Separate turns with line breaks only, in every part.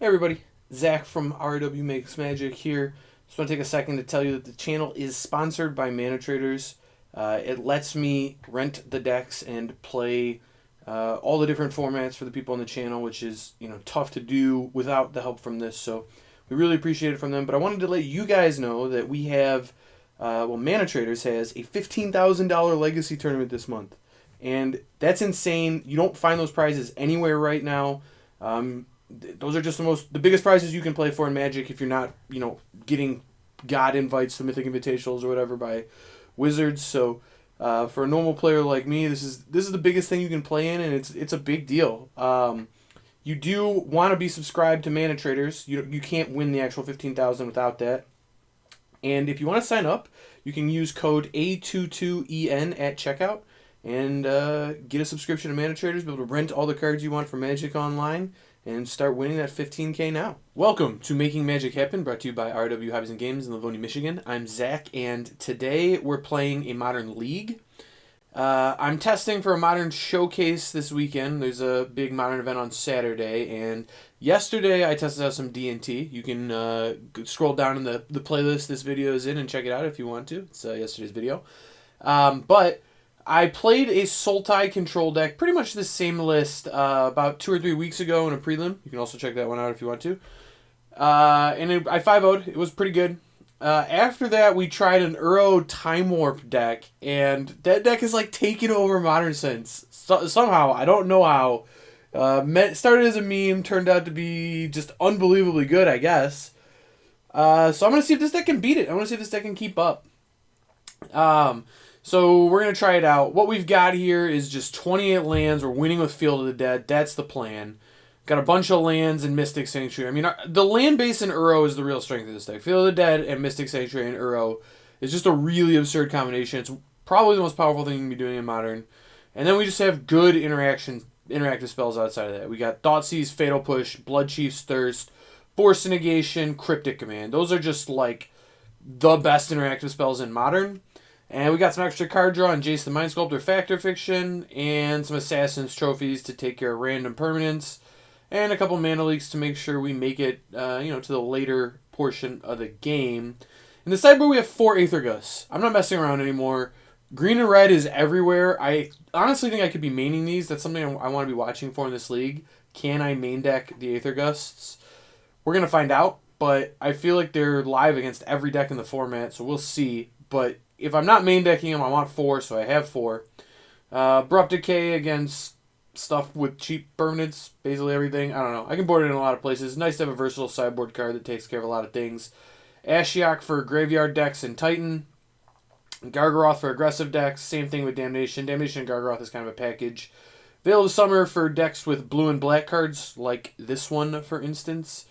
Hey everybody, Zach from RW Makes Magic here. Just want to take a second to tell you that the channel is sponsored by Mana Traders. It lets me rent the decks and play all the different formats for the people on the channel, which is tough to do without the help from this. So we really appreciate it from them. But I wanted to let you guys know that we have, Mana Traders has a $15,000 legacy tournament this month, and that's insane. You don't find those prizes anywhere right now. Those are just the biggest prizes you can play for in Magic if you're not, getting God invites to Mythic Invitationals or whatever by Wizards. So, for a normal player like me, this is the biggest thing you can play in, and it's a big deal. You do want to be subscribed to Mana Traders. You can't win the actual 15,000 without that. And if you want to sign up, you can use code A22EN at checkout and get a subscription to Mana Traders, be able to rent all the cards you want for Magic Online, and start winning that $15K now. Welcome to Making Magic Happen, brought to you by RW Hobbies and Games in Livonia, Michigan. I'm Zach, and today we're playing a Modern League. I'm testing for a Modern Showcase this weekend. There's a big Modern event on Saturday, and yesterday I tested out some D&T. You can scroll down in the playlist this video is in and check it out if you want to. It's yesterday's video. But I played a Sultai control deck, pretty much the same list, about 2 or 3 weeks ago in a prelim. You can also check that one out if you want to. And I 5-0'd. It was pretty good. After that, we tried an Uro Time Warp deck, and that deck is like taking over Modern since. Somehow, I don't know how. Started as a meme, turned out to be just unbelievably good, I guess. So I'm going to see if this deck can beat it. I want to see if this deck can keep up. So we're going to try it out. What we've got here is just 28 lands. We're winning with Field of the Dead. That's the plan. Got a bunch of lands in Mystic Sanctuary. I mean, the land base in Uro is the real strength of this deck. Field of the Dead and Mystic Sanctuary in Uro is just a really absurd combination. It's probably the most powerful thing you can be doing in Modern. And then we just have good interactive spells outside of that. We got Thoughtseize, Fatal Push, Blood Chief's Thirst, Force Negation, Cryptic Command. Those are just like the best interactive spells in Modern. And we got some extra card draw and Jace the Mind Sculptor Factor Fiction, and some Assassin's Trophies to take care of random permanents, and a couple mana leaks to make sure we make it, to the later portion of the game. In the sideboard, we have 4 Aether Gusts. I'm not messing around anymore. Green and red is everywhere. I honestly think I could be maining these. That's something I want to be watching for in this league. Can I main deck the Aether Gusts? We're going to find out, but I feel like they're live against every deck in the format, so we'll see. But if I'm not main decking them, I want 4, so I have 4. Abrupt Decay against stuff with cheap permanents, basically everything. I don't know. I can board it in a lot of places. Nice to have a versatile sideboard card that takes care of a lot of things. Ashiok for graveyard decks and Titan. Gargaroth for aggressive decks. Same thing with Damnation. Damnation and Gargaroth is kind of a package. Veil of Summer for decks with blue and black cards, like this one, for instance.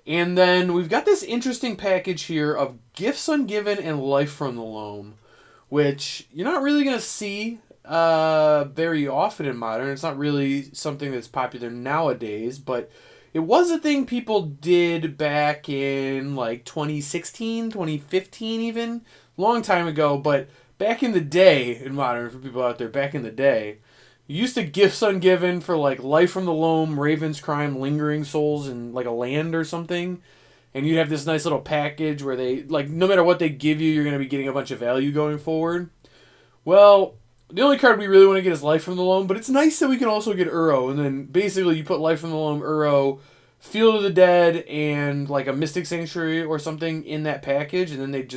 And then we've got this interesting package here of Gifts Ungiven and Life from the Loam, which you're not really going to see very often in Modern. It's not really something that's popular nowadays, but it was a thing people did back in like 2016, 2015 even. Long time ago, but back in the day in Modern, for people out there, back in the day, you used to Gifts Ungiven for like Life from the Loam, Raven's Crime, Lingering Souls, and like a land or something. And you'd have this nice little package where they, like, no matter what they give you, you're going to be getting a bunch of value going forward. Well, the only card we really want to get is Life from the Loam, but it's nice that we can also get Uro. And then basically you put Life from the Loam, Uro, Field of the Dead, and like a Mystic Sanctuary or something in that package, and then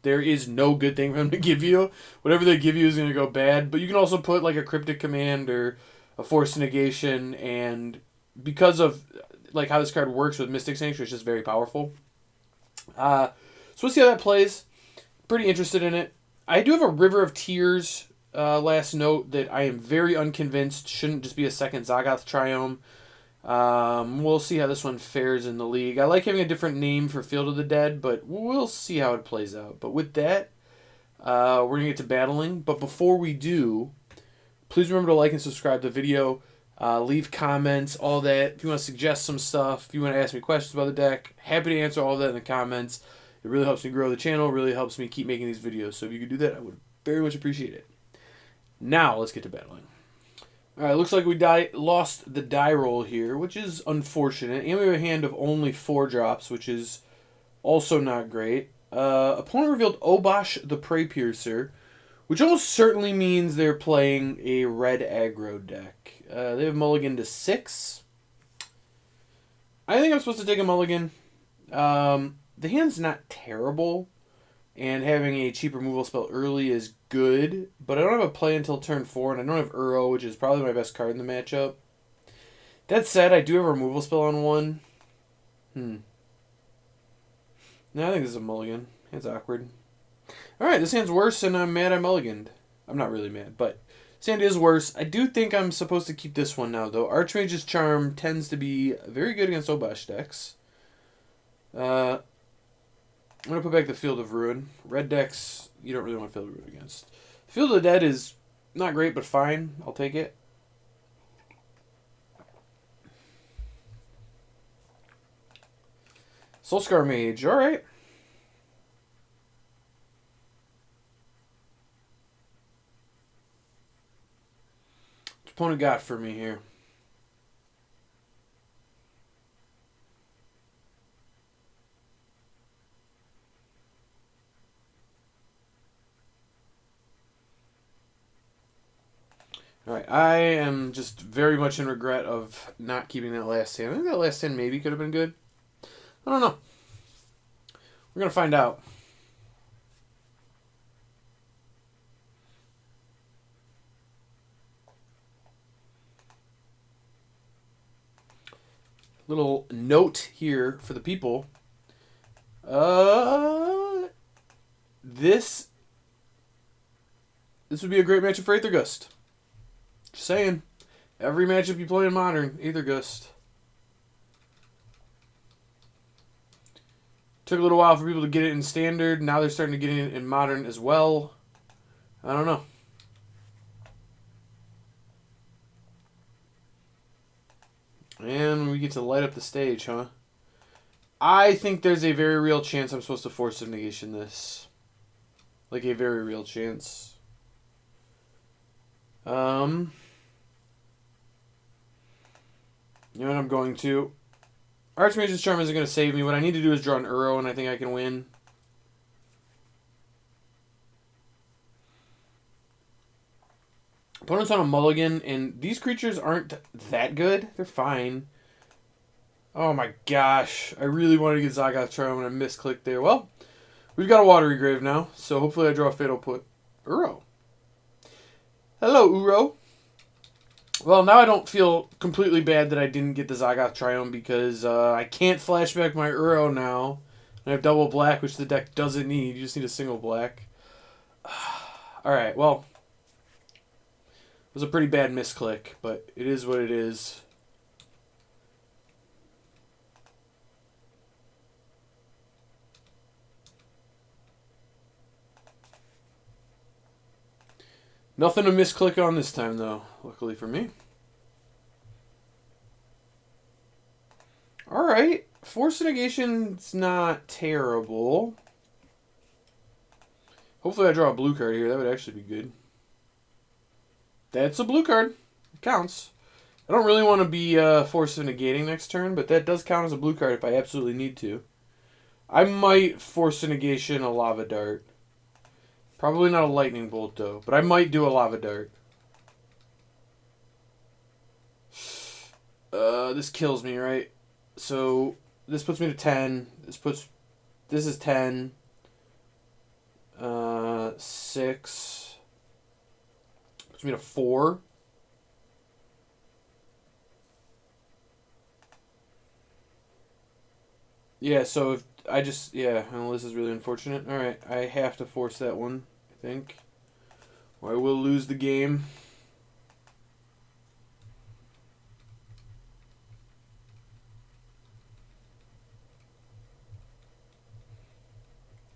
there is no good thing for them to give you. Whatever they give you is going to go bad. But you can also put like a Cryptic Command or a Force Negation, and because of like how this card works with Mystic Sanctuary, it's just very powerful. So we'll see how that plays. Pretty interested in it. I do have a River of Tears, last note, that I am very unconvinced shouldn't just be a second Zaggoth Triome. We'll see how this one fares in the league. I like having a different name for Field of the Dead, but we'll see how it plays out. But with that, we're going to get to battling. But before we do, please remember to like and subscribe to the video. Leave comments, all that. If you want to suggest some stuff, if you want to ask me questions about the deck, happy to answer all of that in the comments. It really helps me grow the channel, really helps me keep making these videos. So if you could do that, I would very much appreciate it. Now, let's get to battling. All right, looks like we lost the die roll here, which is unfortunate. And we have a hand of only 4 drops, which is also not great. Opponent revealed Obosh the Prey Piercer, which almost certainly means they're playing a red aggro deck. They have mulligan to 6. I think I'm supposed to take a mulligan. The hand's not terrible, and having a cheap removal spell early is good, but I don't have a play until turn 4, and I don't have Uro, which is probably my best card in the matchup. That said, I do have a removal spell on 1. No, I think this is a mulligan. It's awkward. Alright, this hand's worse, and I'm mad I mulliganed. I'm not really mad, but this hand is worse. I do think I'm supposed to keep this one now, though. Archmage's Charm tends to be very good against Obosh decks. I'm going to put back the Field of Ruin. Red decks, you don't really want Field of Ruin against. Field of the Dead is not great, but fine. I'll take it. Soulscar Mage, alright. What opponent got for me here? Alright, I am just very much in regret of not keeping that last hand. I think that last hand maybe could have been good. I don't know. We're going to find out. Little note here for the people. This would be a great matchup for Aethergust. Just saying. Every matchup you play in Modern, Aethergust. Took a little while for people to get it in Standard. Now they're starting to get it in Modern as well. I don't know. And we get to light up the stage, huh? I think there's a very real chance I'm supposed to force of negation this. Like a very real chance. You know what I'm going to? Archmage's Charm isn't going to save me. What I need to do is draw an Uro, and I think I can win. Opponent's on a mulligan, and these creatures aren't that good. They're fine. Oh my gosh. I really wanted to get Zagoth Triome, and I misclicked there. Well, we've got a Watery Grave now, so hopefully I draw a Fatal Put. Uro. Hello, Uro. Well, now I don't feel completely bad that I didn't get the Zagoth Triome because I can't flashback my Uro now. I have double black, which the deck doesn't need. You just need a single black. Alright, well. It was a pretty bad misclick, but it is what it is. Nothing to misclick on this time, though, luckily for me. Alright, Force Negation's not terrible. Hopefully I draw a blue card here. That would actually be good. That's a blue card. It counts. I don't really want to be Force of Negating next turn, but that does count as a blue card if I absolutely need to. I might Force of Negation a Lava Dart. Probably not a Lightning Bolt, though. But I might do a Lava Dart. This kills me, right? So, this puts me to 10. This is 10. 6. Puts me to 4. Yeah, so if I just... Yeah, well, this is really unfortunate. Alright, I have to force that one, I think. Or I will lose the game.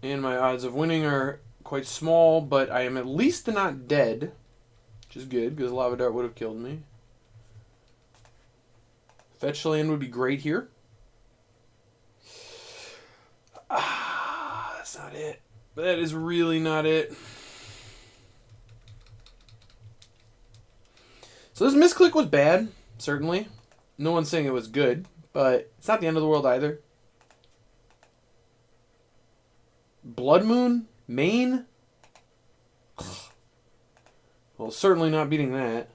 And my odds of winning are quite small, but I am at least not dead. Which is good, because Lava Dart would have killed me. Fetch land would be great here. That's not it. That is really not it. So this misclick was bad, certainly. No one's saying it was good, but it's not the end of the world either. Blood Moon? Maine? Well, certainly not beating that.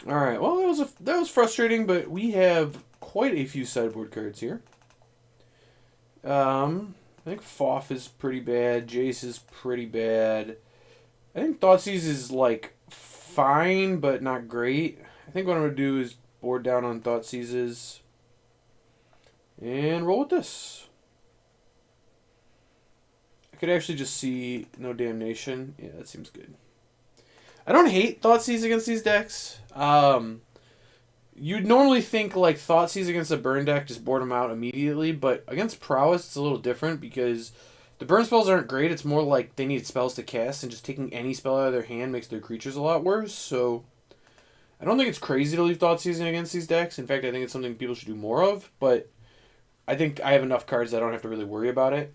Alright, well, that was frustrating, but we have quite a few sideboard cards here. I think Foff is pretty bad. Jace is pretty bad. I think Thoughtseize is, like, fine, but not great. I think what I'm going to do is board down on Thoughtseizes and roll with this. I could actually just see no damnation. Yeah, that seems good. I don't hate Thoughtseize against these decks. You'd normally think like Thoughtseize against a burn deck, just board them out immediately, but against Prowess it's a little different because the burn spells aren't great. It's more like they need spells to cast, and just taking any spell out of their hand makes their creatures a lot worse. So I don't think it's crazy to leave Thoughtseizing against these decks. In fact, I think it's something people should do more of, but I think I have enough cards that I don't have to really worry about it.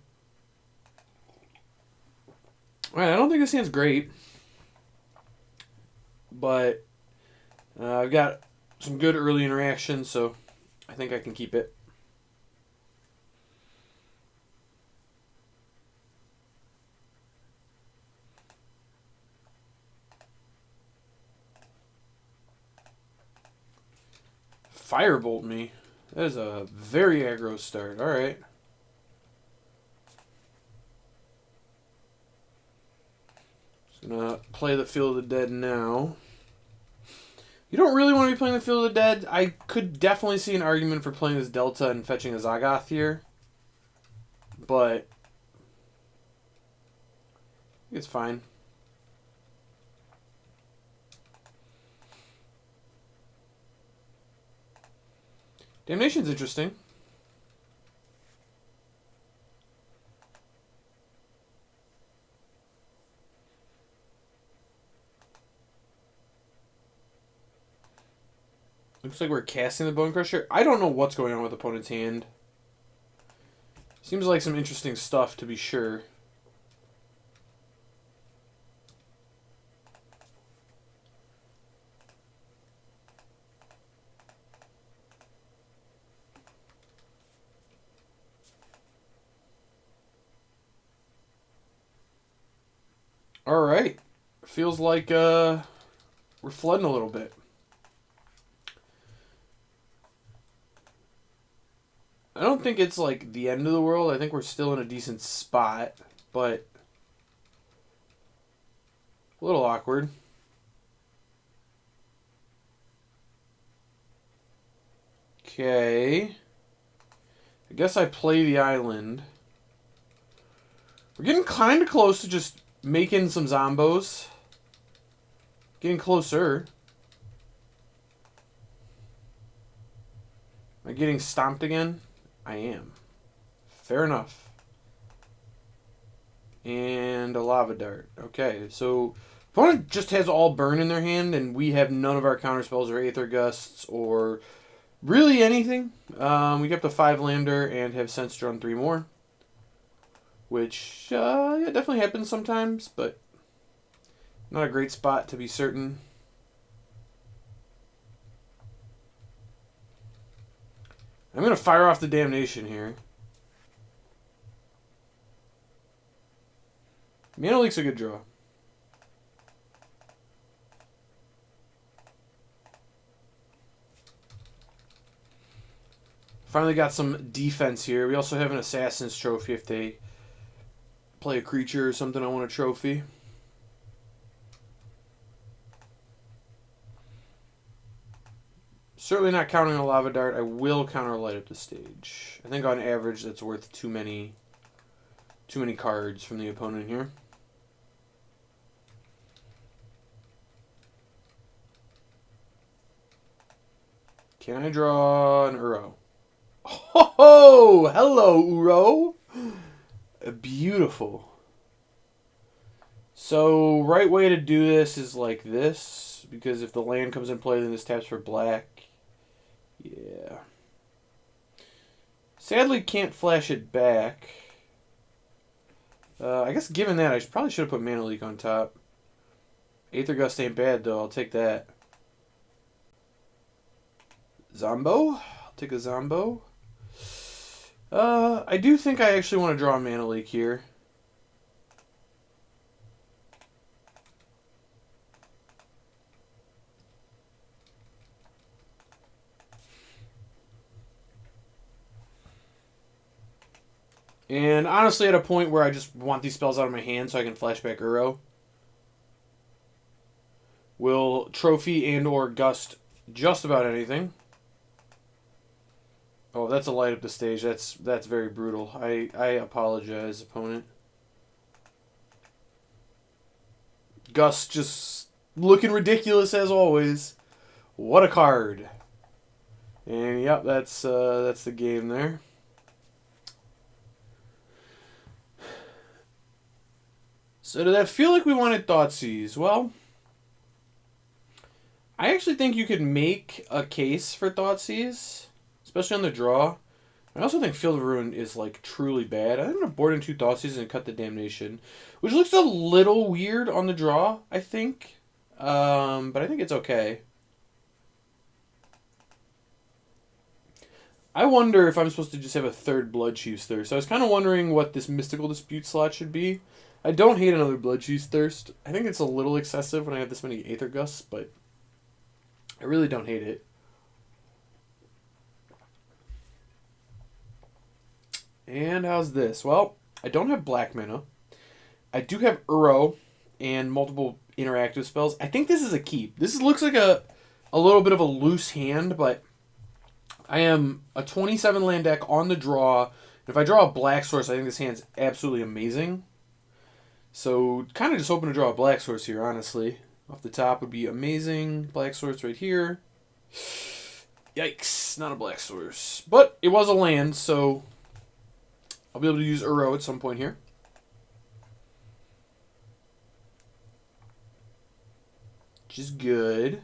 Alright, I don't think this hand's great, but I've got some good early interaction, so I think I can keep it. Firebolt me. That is a very aggro start. Alright. Just gonna play the Field of the Dead now. You don't really want to be playing the Field of the Dead. I could definitely see an argument for playing this Delta and fetching a Zagoth here. But it's fine. Damnation's interesting. Looks like we're casting the Bone Crusher. I don't know what's going on with opponent's hand. Seems like some interesting stuff, to be sure. Alright. Feels like we're flooding a little bit. I don't think it's like the end of the world. I think we're still in a decent spot, but a little awkward. Okay. I guess I play the island. We're getting kind of close to just making some zombos. Getting closer. Am I getting stomped again? I am. Fair enough. And a lava dart. Okay, so opponent just has all burn in their hand, and we have none of our counter spells or Aether Gusts or really anything. We get up to 5 lander and have Sense Drone 3 more. Which, yeah, definitely happens sometimes, but not a great spot to be certain. I'm going to fire off the Damnation here. Mana Leak's a good draw. Finally got some defense here. We also have an Assassin's Trophy if they play a creature or something I want a trophy. Certainly not counting a Lava Dart. I will counter a Light Up the Stage. I think on average that's worth too many cards from the opponent here. Can I draw an Uro? Oh, hello, Uro. Beautiful. So, right way to do this is like this, because if the land comes in play, then this taps for black. Yeah. Sadly, can't flash it back. I guess given that, I probably should have put Mana Leak on top. Aether Gust ain't bad, though. I'll take that. Zombo? I'll take a Zombo. I do think I actually want to draw a Mana Leak here. And honestly, at a point where I just want these spells out of my hand so I can flashback Uro. Will Trophy and or Gust just about anything. Oh, that's a light up the stage. That's very brutal. I apologize, opponent. Gust just looking ridiculous as always. What a card. And yep, that's the game there. So did that feel like we wanted Thoughtseize? Well, I actually think you could make a case for Thoughtseize, especially on the draw. I also think Field of Ruin is like truly bad. I'm gonna board in 2 Thoughtseize and cut the Damnation, which looks a little weird on the draw, I think. But I think it's okay. I wonder if I'm supposed to just have a 3rd Bloodchief's Thirst. I was kind of wondering what this Mystical Dispute slot should be. I don't hate another Bloodchief's Thirst. I think it's a little excessive when I have this many Aether Gusts, but I really don't hate it. And how's this? Well, I don't have black mana. I do have Uro and multiple interactive spells. I think this is a keep. This looks like a little bit of a loose hand, but I am a 27 land deck on the draw. If I draw a black source, I think this hand's absolutely amazing. So kind of just hoping to draw a black source here, honestly. Off the top would be amazing. Black source right here. Yikes, not a black source. But it was a land, so I'll be able to use Uro at some point here. Which is good.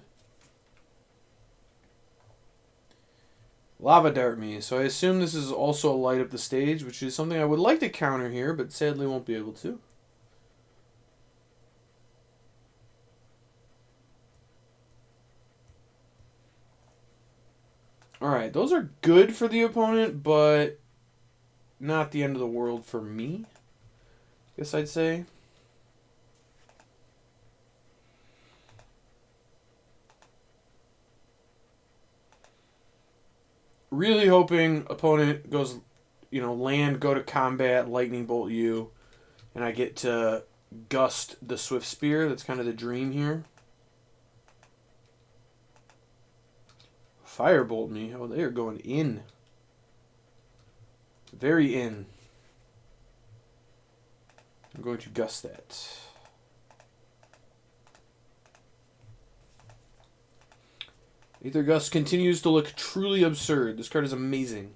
Lava Dart me. So I assume this is also a light up the stage, which is something I would like to counter here, but sadly won't be able to. Alright, those are good for the opponent, but not the end of the world for me, guess I'd say. Really hoping opponent goes, land, go to combat, lightning bolt you, and I get to gust the Swift Spear. That's kind of the dream here. Firebolt me. Oh, they are going in. Very in. I'm going to gust that. Aether Gust continues to look truly absurd. This card is amazing.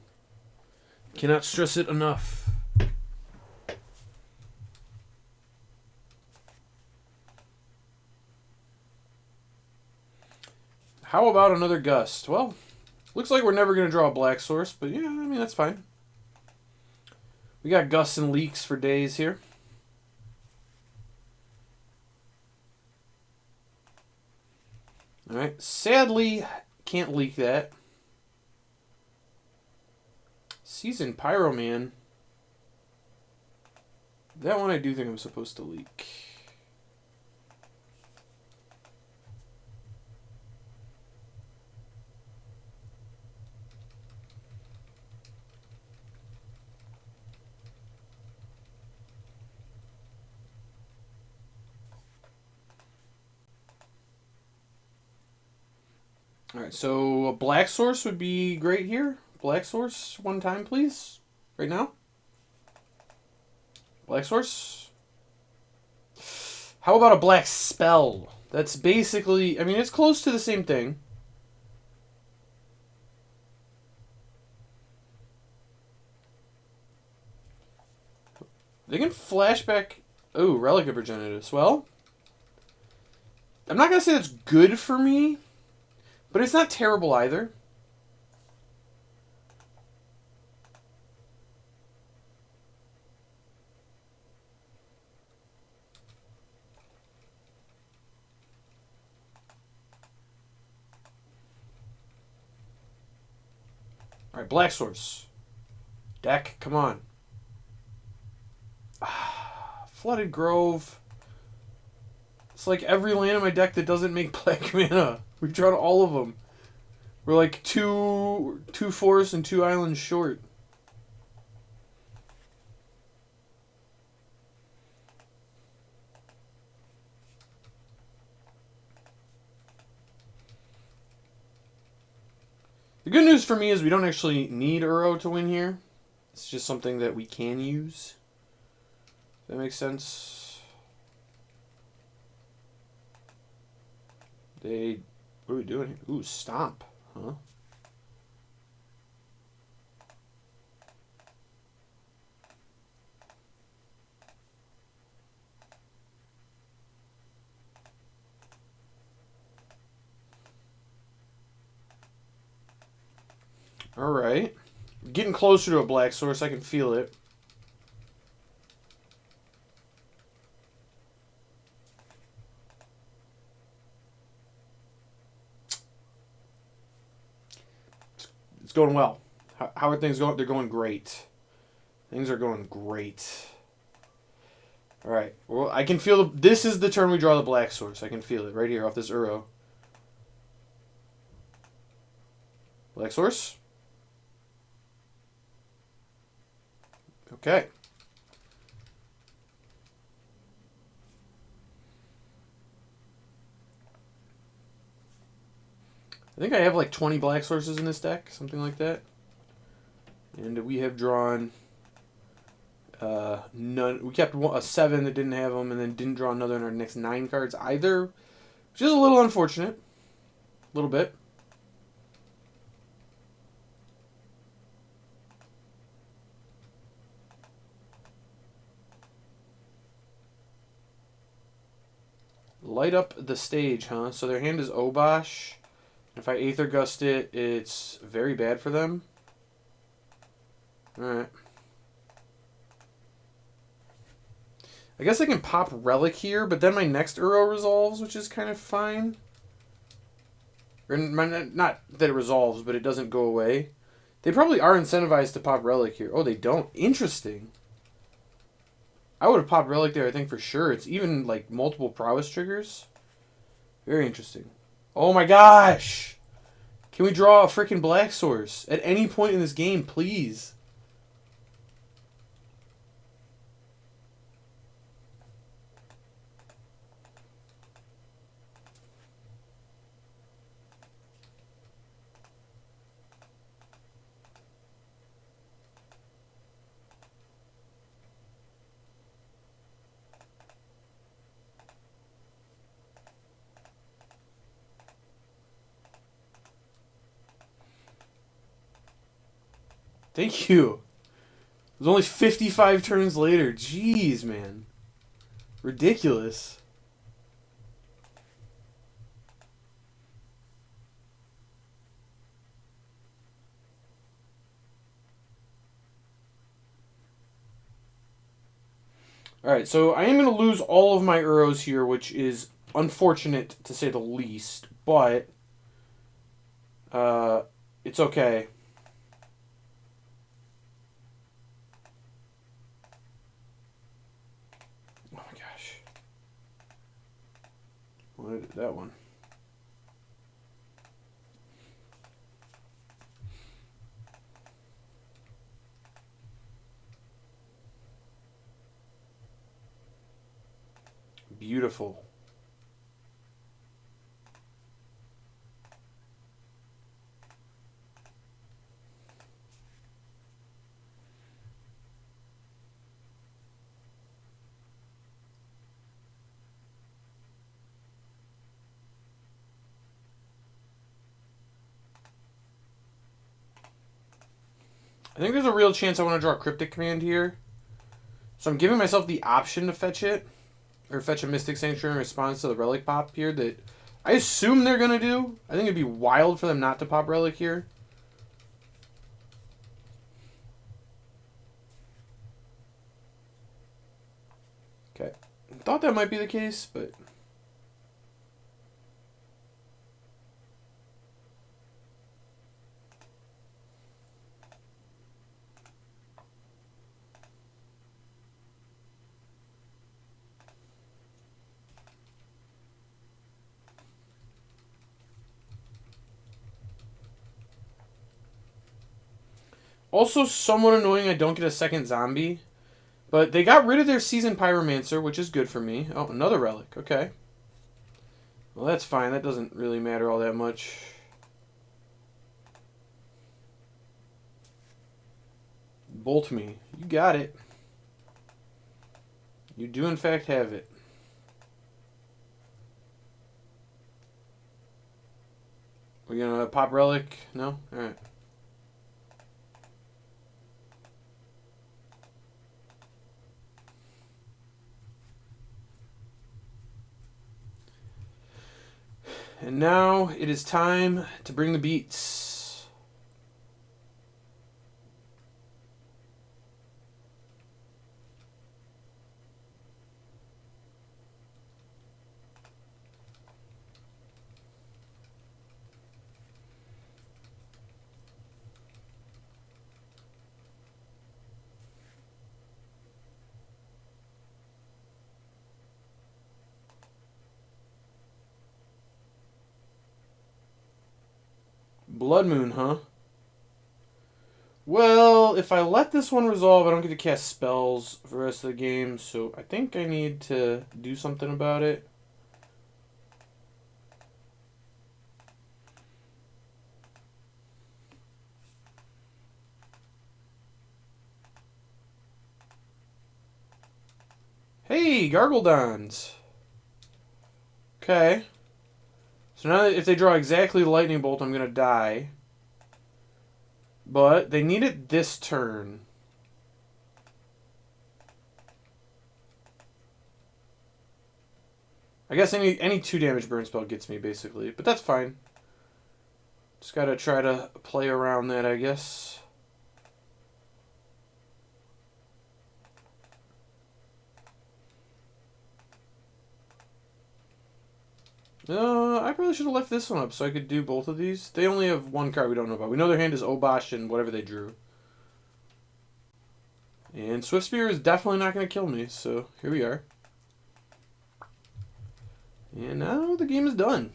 Cannot stress it enough. How about another Gust? Well, looks like we're never going to draw a black source, but yeah, I mean, that's fine. We got Gusts and Leaks for days here. Alright, sadly, can't leak that. Seasoned Pyroman. That one I do think I'm supposed to leak. Alright, so a black source would be great here. Black source, one time, please. Right now. Black source. How about a black spell? That's basically, I mean, it's close to the same thing. They can flashback. Oh, Relic of Progenitus. Well, I'm not going to say that's good for me, but it's not terrible either. Alright, Black Source. Deck, come on. Flooded Grove. It's like every land in my deck that doesn't make black mana. We've drawn all of them. We're like two forests and 2 islands short. The good news for me is we don't actually need Uro to win here. It's just something that we can use. That makes sense. What are we doing here? Ooh, Stomp. Huh? Alright. Getting closer to a Black Source. I can feel it. It's going well. How are things going? They're going great. Things are going great. Alright. Well, I can feel this is the turn we draw the Black Source. I can feel it right here off this Uro. Black Source. Okay. I think I have like 20 Black Sources in this deck, something like that. And we have drawn none. We kept a 7 that didn't have them, and then didn't draw another in our next 9 cards either, which is a little unfortunate. A little bit. Light up the stage, huh? So their hand is Obosh. If I Aether Gust it, it's very bad for them. Alright. I guess I can pop Relic here, but then my next Uro resolves, which is kind of fine. Or not that it resolves, but it doesn't go away. They probably are incentivized to pop Relic here. Oh, they don't? Interesting. I would have popped Relic there, I think, for sure. It's even, like, multiple prowess triggers. Very interesting. Oh my gosh! Can we draw a freaking Black Source at any point in this game, please? Thank you. It was only 55 turns later. Jeez, man. Ridiculous. Alright, so I am going to lose all of my Uros here, which is unfortunate to say the least, but it's okay. Oh my gosh. What that one? Beautiful. I think there's a real chance I want to draw a Cryptic Command here. So I'm giving myself the option to fetch it. Or fetch a Mystic Sanctuary in response to the Relic pop here that I assume they're going to do. I think it'd be wild for them not to pop Relic here. Okay. Thought that might be the case, but... Also somewhat annoying I don't get a second zombie. But they got rid of their Seasoned Pyromancer, which is good for me. Oh, another relic. Okay. Well, that's fine. That doesn't really matter all that much. Bolt me. You got it. You do, in fact, have it. We're going to pop relic? No? Alright. And now it is time to bring the beats. Blood Moon, huh? Well, if I let this one resolve, I don't get to cast spells for the rest of the game, so I think I need to do something about it. Hey, Gargledons! Okay. So now if they draw exactly Lightning Bolt, I'm going to die. But they need it this turn. I guess any 2 damage burn spell gets me, basically. But that's fine. Just got to try to play around that, I guess. I probably should have left this one up so I could do both of these. They only have 1 card we don't know about. We know their hand is Obosh and whatever they drew. And Swift Spear is definitely not going to kill me, so here we are. And now the game is done.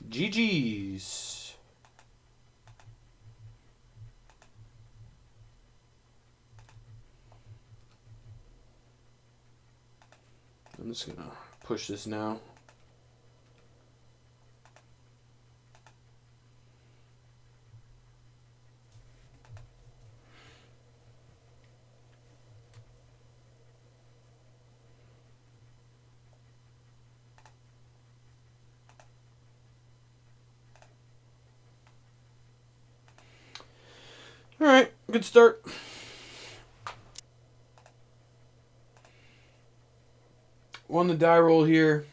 GG's. I'm just going to push this now. Alright, good start. Won the die roll here.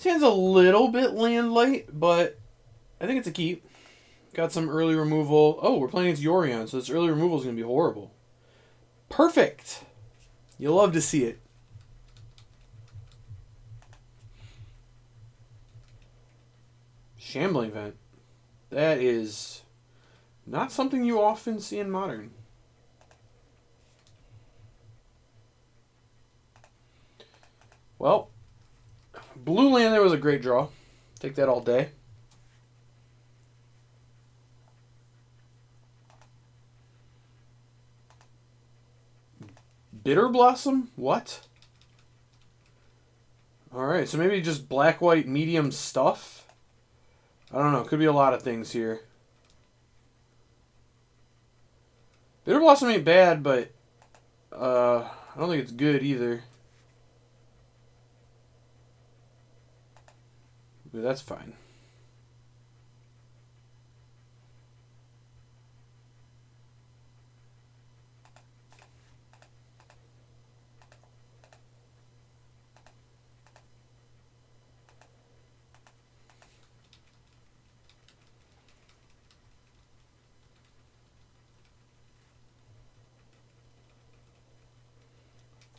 This a little bit land light, but I think it's a keep. Got some early removal. Oh, we're playing against Yorion, so this early removal is going to be horrible. Perfect! You'll love to see it. Shambling Vent. That is not something you often see in Modern. Well, blue land there was a great draw. Take that all day. Bitter Blossom? What? Alright, so maybe just black-white medium stuff? I don't know. Could be a lot of things here. Bitter Blossom ain't bad, but I don't think it's good either. But that's fine.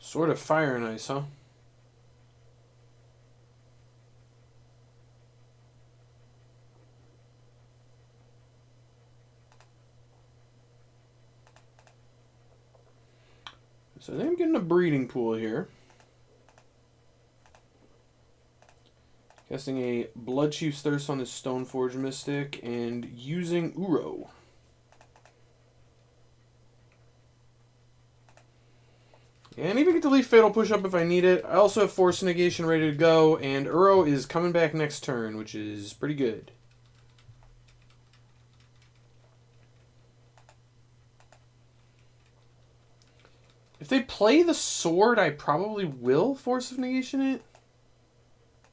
Sword of Fire and Ice, huh? So I think I'm getting a breeding pool here. Casting a Bloodchief's Thirst on this Stoneforge Mystic and using Uro. And even get to leave Fatal Push up if I need it. I also have Force Negation ready to go, and Uro is coming back next turn, which is pretty good. If they play the sword, I probably will Force of Negation it.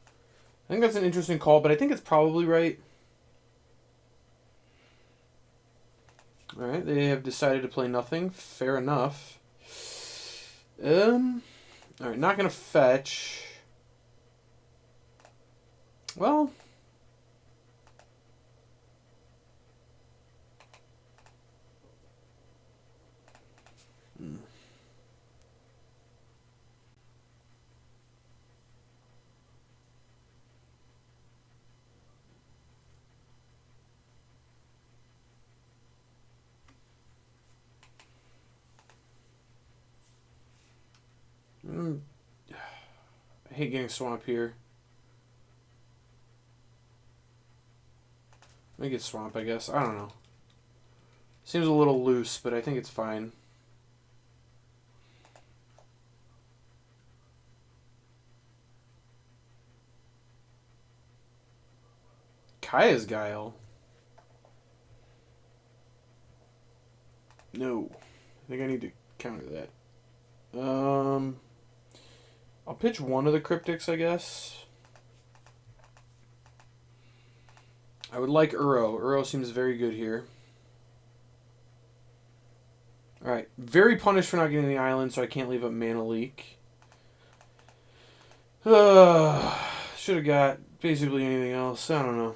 I think that's an interesting call, but I think it's probably right. Alright, they have decided to play nothing. Fair enough. Alright, not gonna fetch. Well. I hate getting swamp here. Let me get swamp, I guess. I don't know. Seems a little loose, but I think it's fine. Kaya's Guile. No. I think I need to counter that. I'll pitch one of the cryptics, I guess. I would like Uro. Uro seems very good here. Alright. Very punished for not getting the island, so I can't leave up Mana Leak. Should have got basically anything else. I don't know.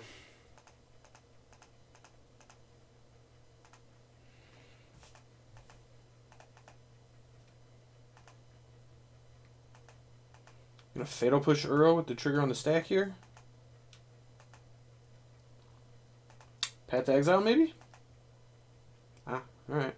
Gonna Fatal Push Uro with the trigger on the stack here. Path to Exile, maybe? Ah, alright.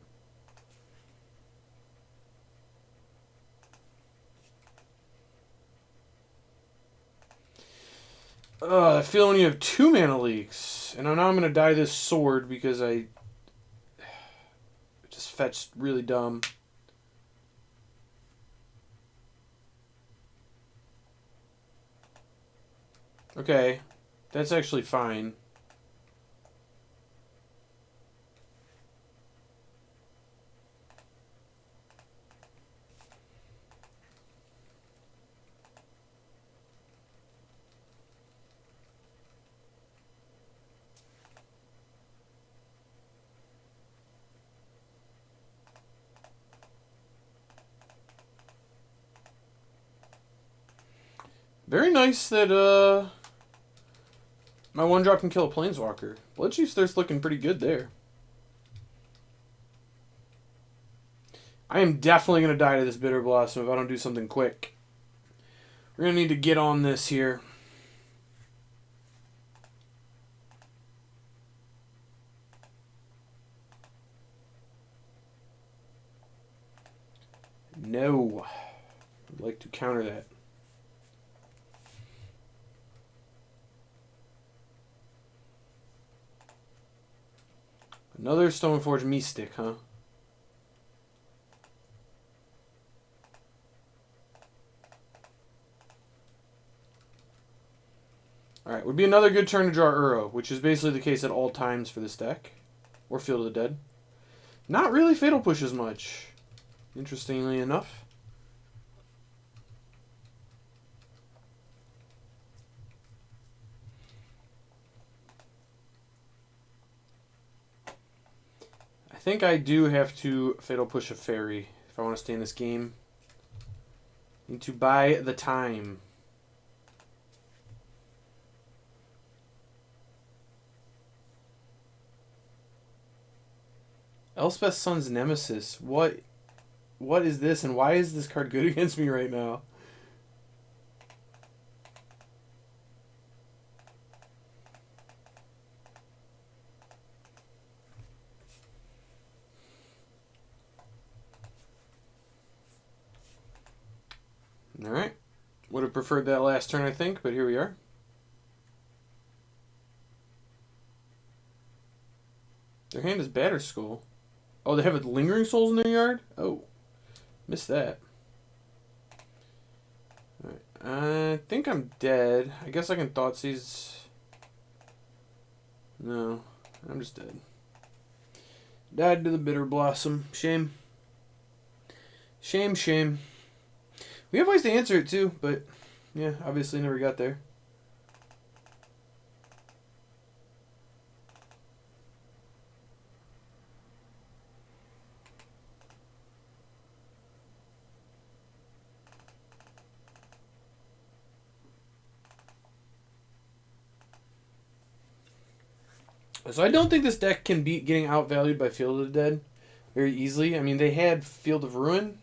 I feel when you have 2 Mana Leaks. And now I'm going to die this sword because I just fetched really dumb. Okay, that's actually fine. Very nice that my 1-drop can kill a Planeswalker. Bloodchief's looking pretty good there. I am definitely going to die to this Bitter Blossom if I don't do something quick. We're going to need to get on this here. No. I'd like to counter that. Another Stoneforge Mystic, huh? Alright, would be another good turn to draw Uro, which is basically the case at all times for this deck. Or Field of the Dead. Not really Fatal Push as much, interestingly enough. I think I do have to Fatal Push a Fairy if I want to stay in this game. Need to buy the time. Elspeth's Son's Nemesis. What is this, and why is this card good against me right now? Alright. Would have preferred that last turn, I think, but here we are. Their hand is Batterskull. Oh, they have a Lingering Souls in their yard? Oh. Missed that. I think I'm dead. I guess I can Thoughtseize. No, I'm just dead. Died to the bitter blossom. Shame. Shame, shame. We have ways to answer it too, but yeah, obviously never got there. So I don't think this deck can beat getting outvalued by Field of the Dead very easily. I mean, they had Field of Ruin,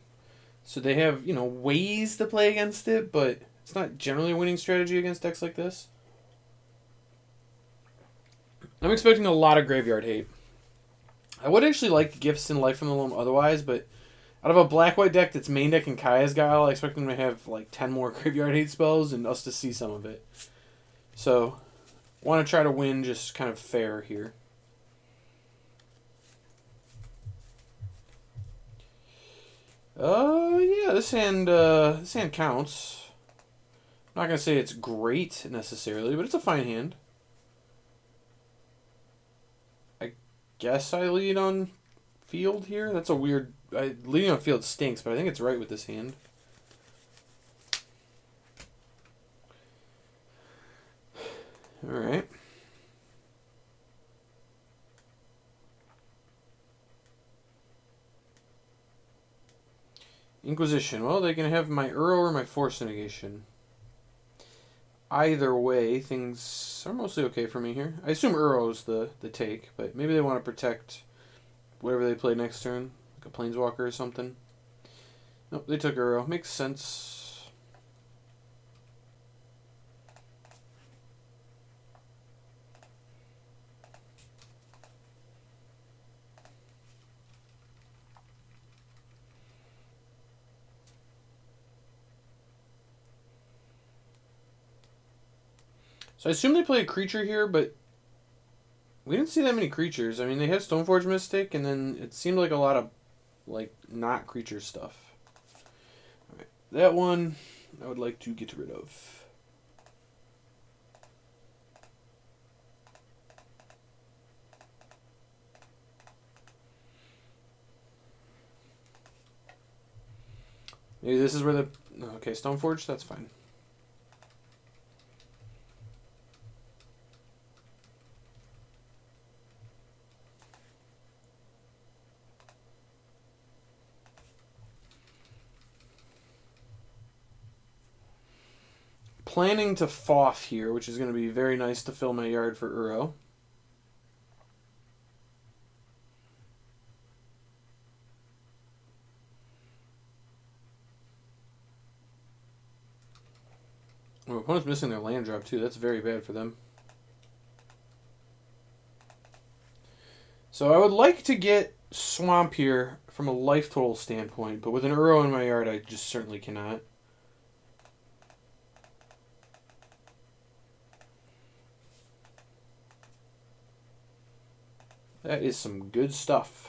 so they have, ways to play against it, but it's not generally a winning strategy against decks like this. I'm expecting a lot of graveyard hate. I would actually like Gifts in Life from the Loam otherwise, but out of a black-white deck that's main deck in Kaya's Guile, I expect them to have like 10 more graveyard hate spells and us to see some of it. So, want to try to win just kind of fair here. Yeah, this hand counts. I'm not gonna say it's great necessarily, but it's a fine hand. I guess I lead on field here. That's a weird. Leading on field stinks, but I think it's right with this hand. All right. Inquisition. Well, they can have my Uro or my Force Negation. Either way, things are mostly okay for me here. I assume Uro's the take, but maybe they want to protect whatever they play next turn, like a Planeswalker or something. Nope, they took Uro. Makes sense. So I assume they play a creature here, but we didn't see that many creatures. I mean, they had Stoneforge Mystic, and then it seemed like a lot of, like, not creature stuff. Alright, that one I would like to get rid of. Maybe this is where the... Okay, Stoneforge, that's fine. Planning to Foff here, which is going to be very nice to fill my yard for Uro. My opponent's missing their land drop too. That's very bad for them. So I would like to get Swamp here from a life total standpoint, but with an Uro in my yard, I just certainly cannot. That is some good stuff.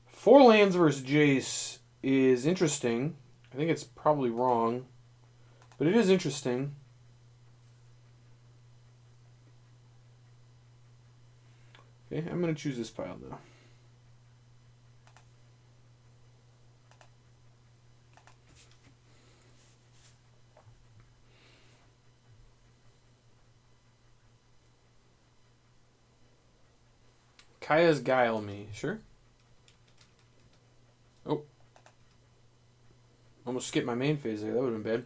Four lands versus Jace is interesting. I think it's probably wrong, but it is interesting. Okay, I'm going to choose this pile now. Kaya's Guile me, sure. Oh. Almost skipped my main phase there. That would have been bad.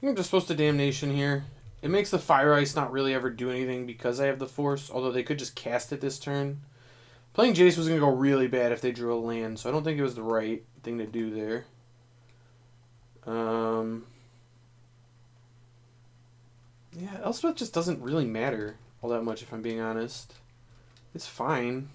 I'm just supposed to Damnation here. It makes the Fire Ice not really ever do anything because I have the Force, although they could just cast it this turn. Playing Jace was going to go really bad if they drew a land, so I don't think it was the right thing to do there. Yeah, Elspeth just doesn't really matter all that much, if I'm being honest. It's fine.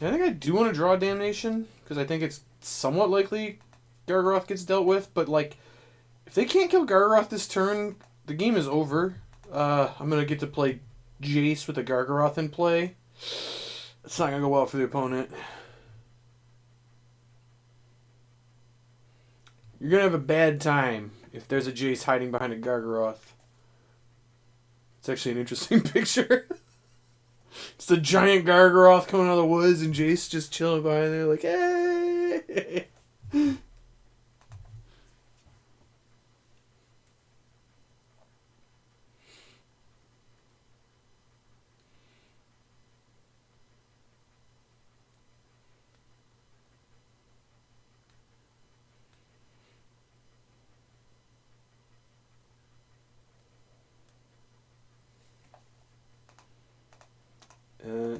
I think I do want to draw Damnation, because I think it's somewhat likely Gargaroth gets dealt with, but, like, if they can't kill Gargaroth this turn, the game is over. I'm going to get to play Jace with a Gargaroth in play. It's not going to go well for the opponent. You're going to have a bad time if there's a Jace hiding behind a Gargaroth. It's actually an interesting picture. It's the giant Gargaroth coming out of the woods and Jace just chilling behind there like, hey!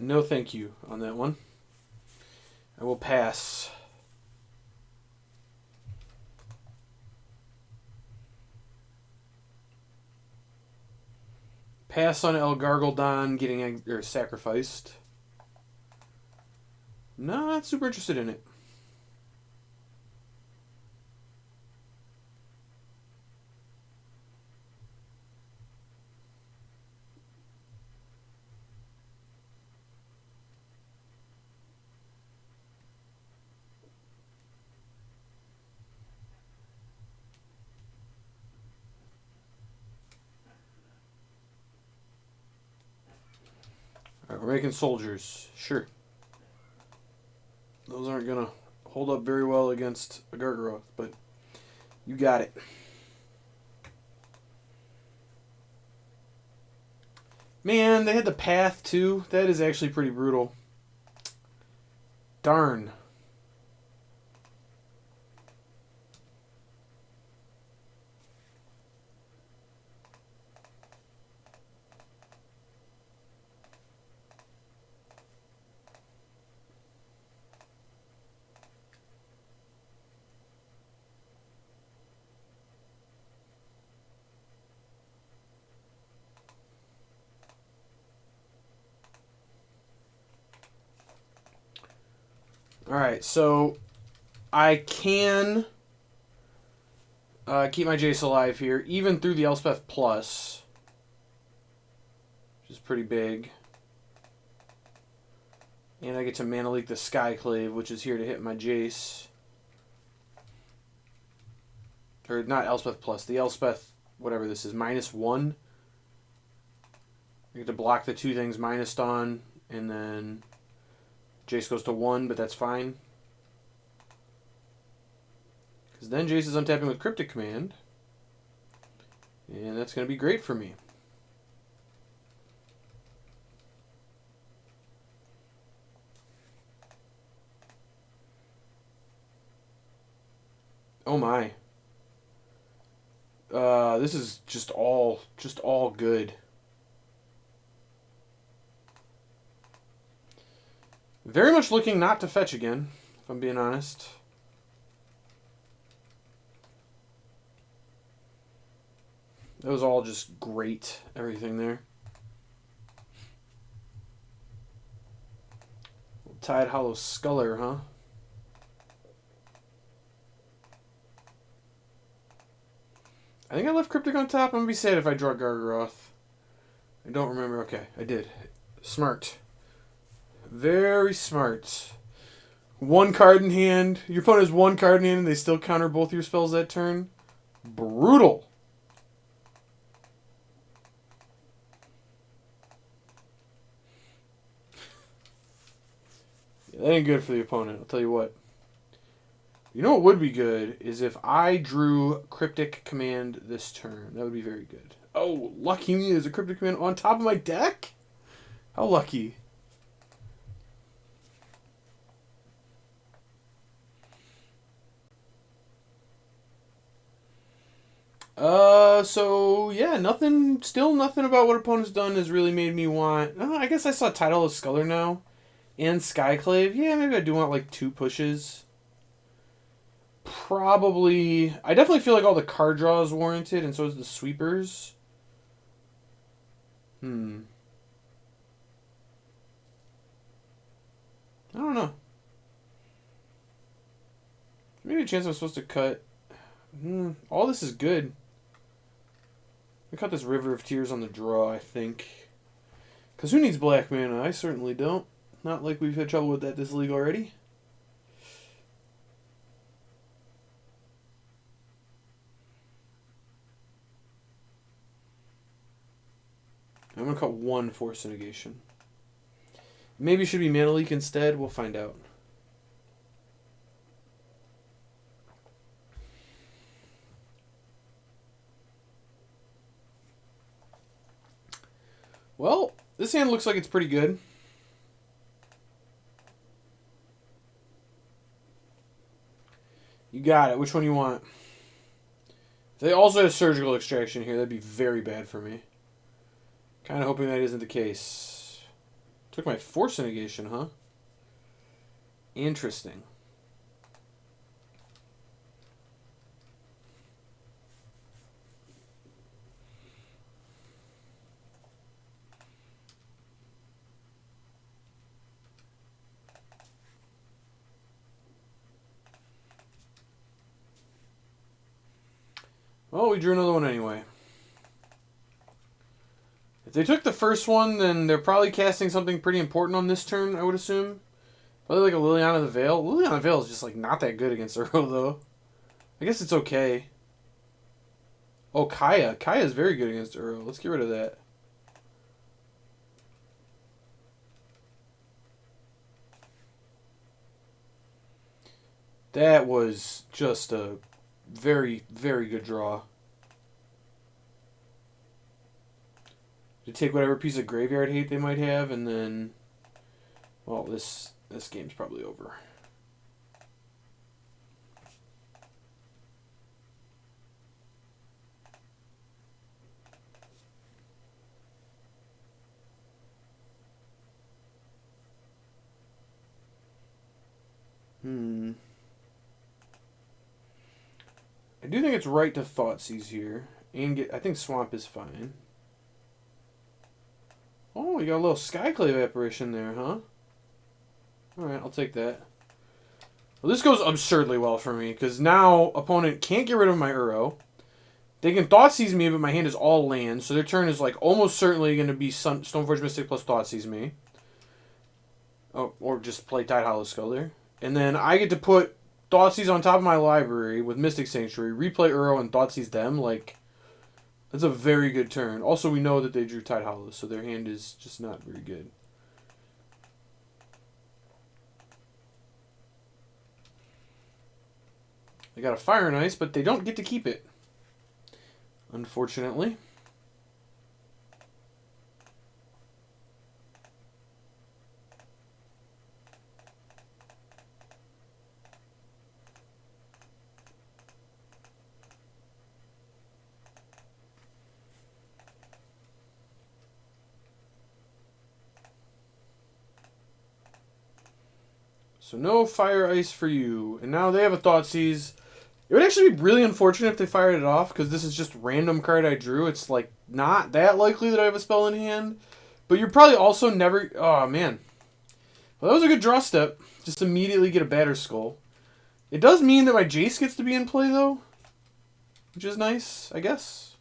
No thank you on that one. I will pass. Pass on El Gargledon getting sacrificed. Not super interested in it. Alright, we're making soldiers. Sure. Those aren't going to hold up very well against a Gargaroth, but you got it. Man, they had the path too. That is actually pretty brutal. Darn. Alright, so I can keep my Jace alive here, even through the Elspeth Plus, which is pretty big. And I get to Mana Leak the Skyclave, which is here to hit my Jace. Or not Elspeth Plus, the Elspeth, whatever this is, -1. I get to block the two things minused on, and then Jace goes to 1, but that's fine. Because then Jace is untapping with Cryptic Command. And that's going to be great for me. Oh my. This is just all good. Very much looking not to fetch again, if I'm being honest. That was all just great, everything there. Tide Hollow Sculler, huh? I think I left Cryptic on top. I'm going to be sad if I draw Gargaroth. I don't remember. Okay, I did. Smart. Very smart. One card in hand. Your opponent has one card in hand and they still counter both your spells that turn. Brutal. Yeah, that ain't good for the opponent, I'll tell you what. You know what would be good is if I drew Cryptic Command this turn. That would be very good. Oh, lucky me, there's a Cryptic Command on top of my deck? How lucky. So, yeah, still nothing about what opponent's done has really made me want... I guess I saw Tidal of Sculler now. And Skyclave. Yeah, maybe I do want, like, 2 pushes. Probably... I definitely feel like all the card draw is warranted, and so is the sweepers. I don't know. Maybe a chance I'm supposed to cut... all this is good. I cut this River of Tears on the draw, I think. Because who needs black mana? I certainly don't. Not like we've had trouble with that this league already. I'm going to cut 1 Force Negation. Maybe it should be Mana Leak instead. We'll find out. Well, this hand looks like it's pretty good. You got it. Which one you want? If they also have Surgical Extraction here, that'd be very bad for me. Kind of hoping that isn't the case. Took my Force Negation, huh? Interesting. Well, we drew another one anyway. If they took the first one, then they're probably casting something pretty important on this turn, I would assume. Probably like a Liliana the Veil. Liliana the Veil is just like not that good against Uro, though. I guess it's okay. Oh, Kaya. Kaya is very good against Uro. Let's get rid of that. That was just a very, very good draw. To take whatever piece of graveyard hate they might have, and then... Well, this game's probably over. I do think it's right to Thoughtseize here. And get... I think Swamp is fine. Oh, you got a little Skyclave apparition there, huh? Alright, I'll take that. Well, this goes absurdly well for me, because now opponent can't get rid of my Uro. They can Thoughtseize me, but my hand is all land, so their turn is like almost certainly going to be Stoneforge Mystic plus Thoughtseize me. Oh, or just play Tidehollow Sculptor. And then I get to put Thoughtseize on top of my library with Mystic Sanctuary, replay Uro, and Thoughtseize them. Like, that's a very good turn. Also, we know that they drew Tidehollow, so their hand is just not very good. They got a Fire and Ice, but they don't get to keep it. Unfortunately. So no Fire Ice for you. And now they have a Thoughtseize. It would actually be really unfortunate if they fired it off, because this is just random card I drew. It's like not that likely that I have a spell in hand. But you're probably also never... Oh, man. Well, that was a good draw step. Just immediately get a Batter Skull. It does mean that my Jace gets to be in play, though. Which is nice, I guess.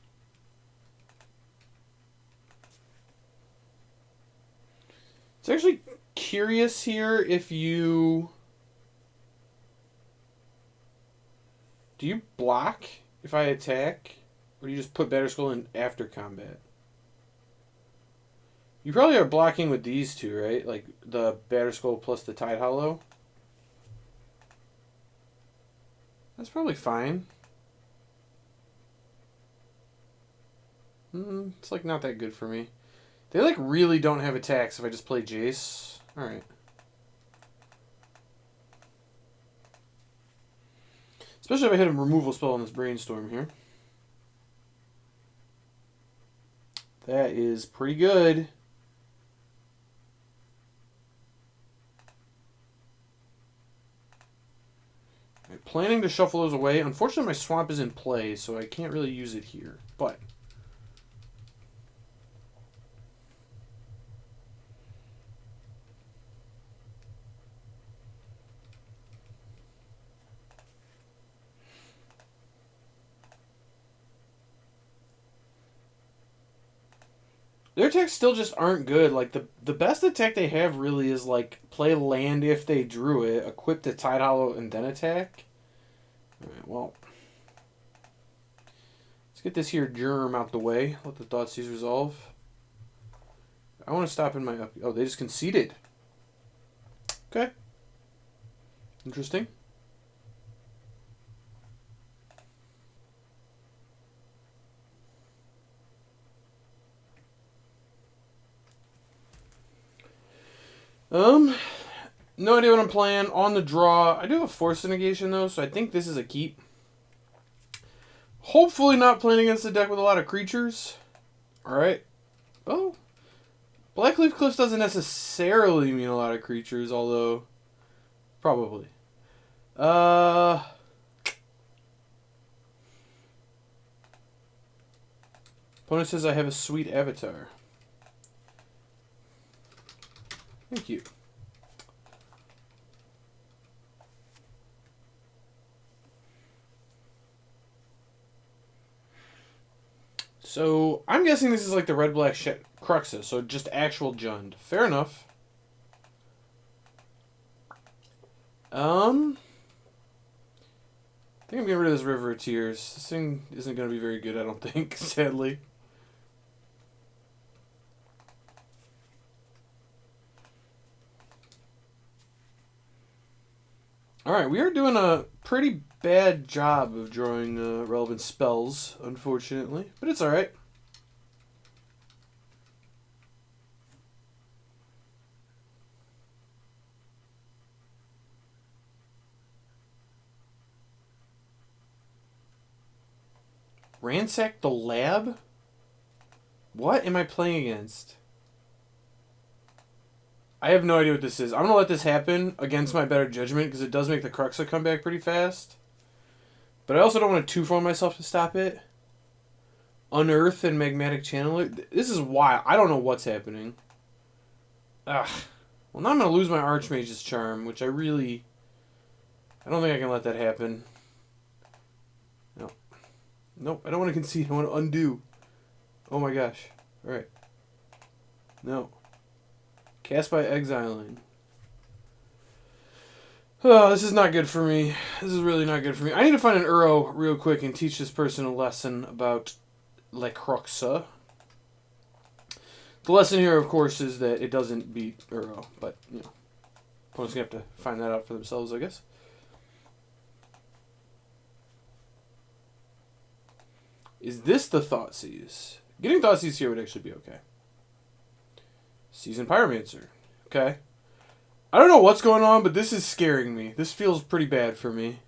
It's actually curious here if you... Do you block if I attack? Or do you just put Batter Skull in after combat? You probably are blocking with these two, right? Like the Batter Skull plus the Tidehollow. That's probably fine. It's like not that good for me. They like really don't have attacks if I just play Jace. Alright. Especially if I hit a removal spell on this Brainstorm here. That is pretty good. I'm planning to shuffle those away. Unfortunately, my swamp is in play, so I can't really use it here. But their attacks still just aren't good. Like, the best attack they have really is, like, play land if they drew it, equip the Tide Hollow, and then attack. Alright, well. Let's get this here germ out the way. Let the Thoughtseize resolve. I want to stop in my up... Oh, they just conceded. Okay. Interesting. No idea what I'm playing. On the draw. I do have a Force Negation, though, so I think this is a keep. Hopefully not playing against a deck with a lot of creatures. Alright. Oh. Blackleaf Cliffs doesn't necessarily mean a lot of creatures, although... Probably. Opponent says I have a sweet avatar. Thank you. So, I'm guessing this is like the red-black Cruxus, so just actual Jund. Fair enough. I think I'm getting rid of this River of Tears. This thing isn't going to be very good, I don't think, sadly. Alright, we are doing a pretty bad job of drawing relevant spells, unfortunately. But it's alright. Ransack the lab? What am I playing against? I have no idea what this is. I'm going to let this happen against my better judgment because it does make the Cruxa come back pretty fast. But I also don't want to two-form myself to stop it. Unearth and Magmatic Channeler. This is wild. I don't know what's happening. Ugh. Well, now I'm going to lose my Archmage's Charm, which I don't think I can let that happen. No. Nope, I don't want to concede. I want to undo. Oh my gosh. Alright. No. Cast by exiling. Oh, this is not good for me. This is really not good for me. I need to find an Uro real quick and teach this person a lesson about Le Cruxa. The lesson here, of course, is that it doesn't beat Uro, but, you know, opponents going to have to find that out for themselves, I guess. Is this the Thoughtseize? Getting Thoughtseize here would actually be okay. Seasoned Pyromancer. Okay. I don't know what's going on, but this is scaring me. This feels pretty bad for me.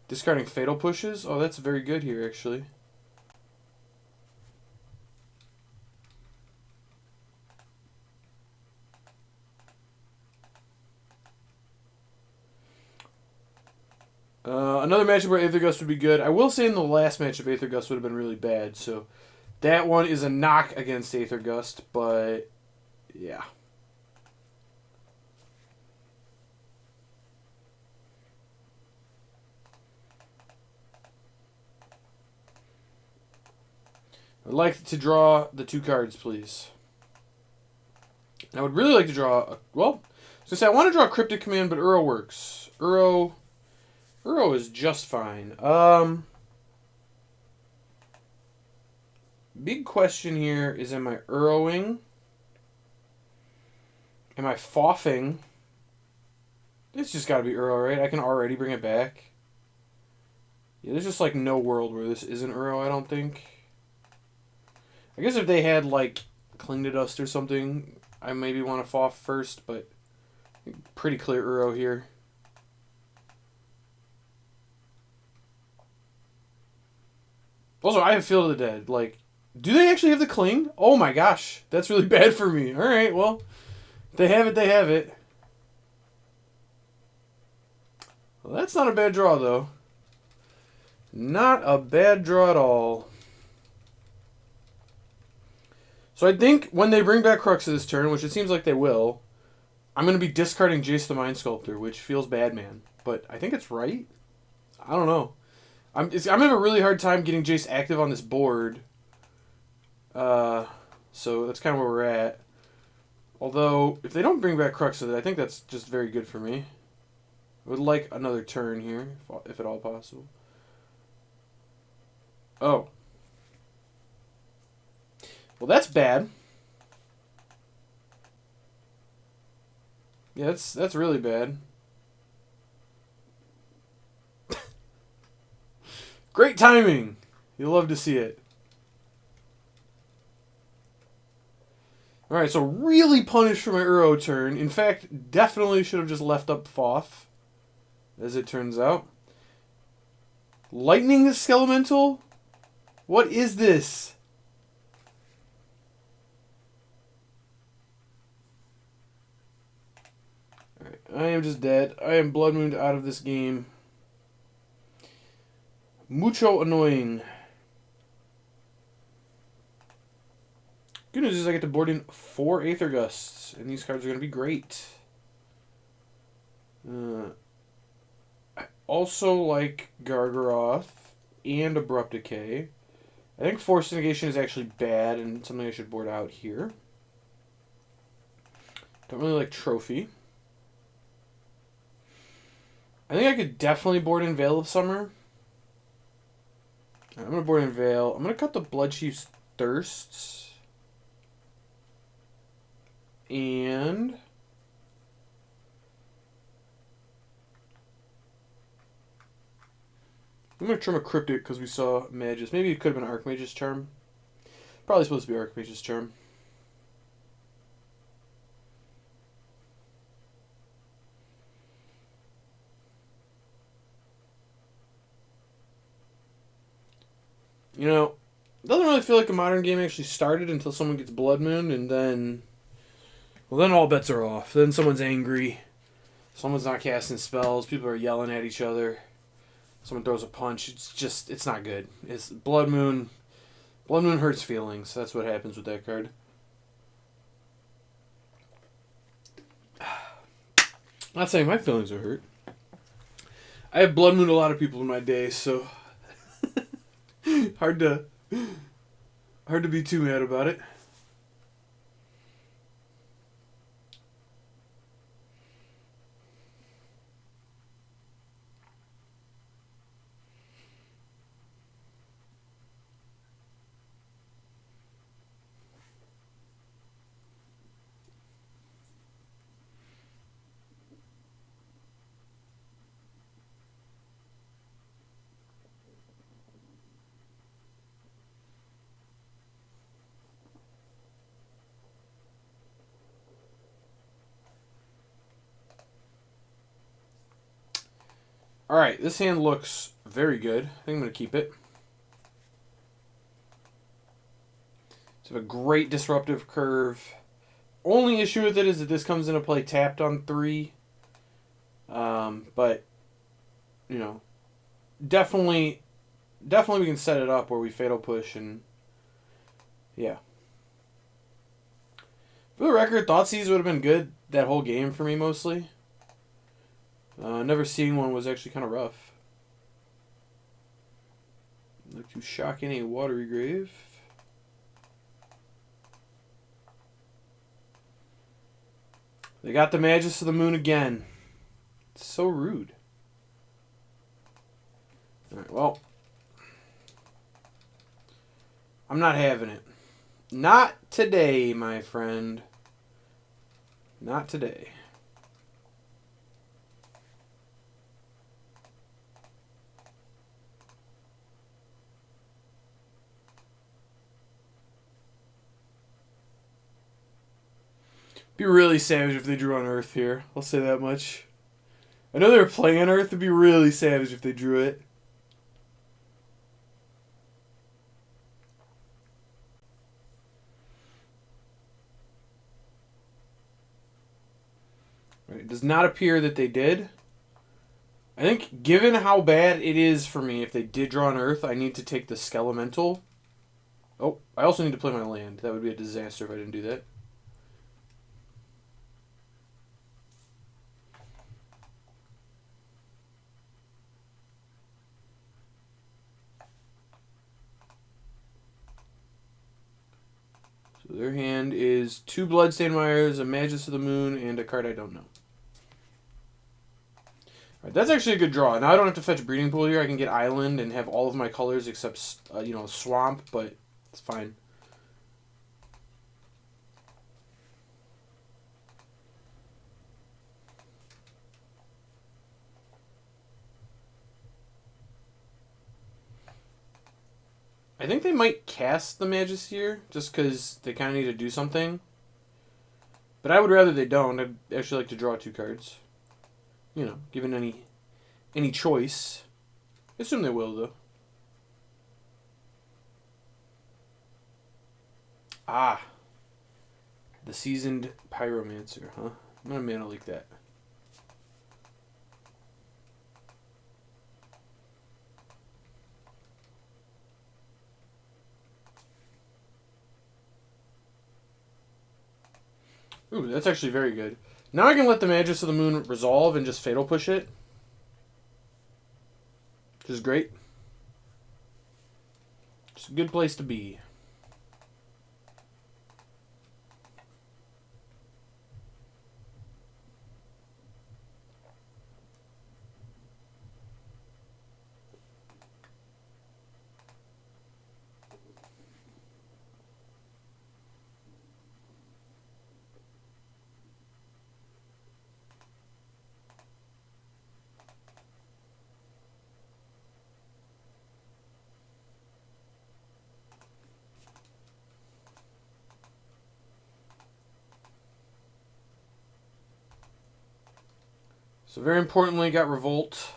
Discarding Fatal Pushes? Oh, that's very good here, actually. Another matchup where Aether Gust would be good. I will say in the last matchup, Aether Gust would have been really bad, so that one is a knock against Aether Gust, but yeah. I'd like to draw the 2 cards, please. I would really like to draw, well, I want to draw a Cryptic Command, but Uro works. Uro is just fine. Big question here is, am I Uroing? Am I Foffing? It's just got to be Uro, right? I can already bring it back. Yeah, there's just like no world where this isn't Uro, I don't think. I guess if they had like Cling to Dust or something, I maybe want to Foff first, but pretty clear Uro here. Also, I have Field of the Dead. Like, do they actually have the Cling? Oh my gosh, that's really bad for me. All right, well, they have it, they have it. Well, that's not a bad draw, though. Not a bad draw at all. So I think when they bring back Crux this turn, which it seems like they will, I'm going to be discarding Jace the Mind Sculptor, which feels bad, man. But I think it's right. I don't know. I'm having a really hard time getting Jace active on this board. So that's kind of where we're at. Although, if they don't bring back Crux with it, I think that's just very good for me. I would like another turn here, if at all possible. Oh. Well, that's bad. Yeah, that's really bad. Great timing. You'll love to see it. Alright, so really punished for my Uro turn. In fact, definitely should have just left up Foff, as it turns out. Lightning Skelemental? What is this? Alright, I am just dead. I am Blood Mooned out of this game. Mucho annoying. Good news is I get to board in 4 Aether Gusts, and these cards are going to be great. I also like Gargaroth and Abrupt Decay. I think Force Negation is actually bad and something I should board out here. Don't really like Trophy. I think I could definitely board in Veil of Summer. I'm going to board in Veil. I'm going to cut the Bloodchief's Thirsts. And I'm going to trim a Cryptic because we saw Magus. Maybe it could have been Archmage's Charm. Probably supposed to be Archmage's Charm. You know, it doesn't really feel like a modern game actually started until someone gets Blood Moon, and then, well, then all bets are off. Then someone's angry. Someone's not casting spells. People are yelling at each other. Someone throws a punch. It's not good. It's Blood Moon. Blood Moon hurts feelings. That's what happens with that card. Not saying my feelings are hurt. I have Blood Moon a lot of people in my day, so hard to be too mad about it. Alright, this hand looks very good. I think I'm going to keep it. It's a great disruptive curve. Only issue with it is that this comes into play tapped on 3. But, you know, definitely we can set it up where we Fatal Push and, yeah. For the record, Thoughtseize would have been good that whole game for me mostly. Never seeing one was actually kind of rough. Look to shock in a Watery Grave. They got the Magus of the Moon again. It's so rude. Alright, well. I'm not having it. Not today, my friend. Not today. Be really savage if they drew on Earth here. I'll say that much. I know they were playing on Earth. It'd be really savage if they drew it. Right, it does not appear that they did. I think, given how bad it is for me if they did draw on Earth, I need to take the Skelemental. Oh, I also need to play my land. That would be a disaster if I didn't do that. So their hand is 2 Bloodstained Mires, a Magus of the Moon, and a card I don't know. Alright, that's actually a good draw. Now I don't have to fetch Breeding Pool here. I can get Island and have all of my colors except, Swamp, but it's fine. I think they might cast the Magus here, just because they kind of need to do something. But I would rather they don't. I'd actually like to draw 2 cards. Given any choice. I assume they will, though. Ah. The Seasoned Pyromancer, huh? I'm going to mana leak that. Ooh, that's actually very good. Now I can let the Magus of the Moon resolve and just Fatal Push it. Which is great. It's a good place to be. So very importantly, got Revolt.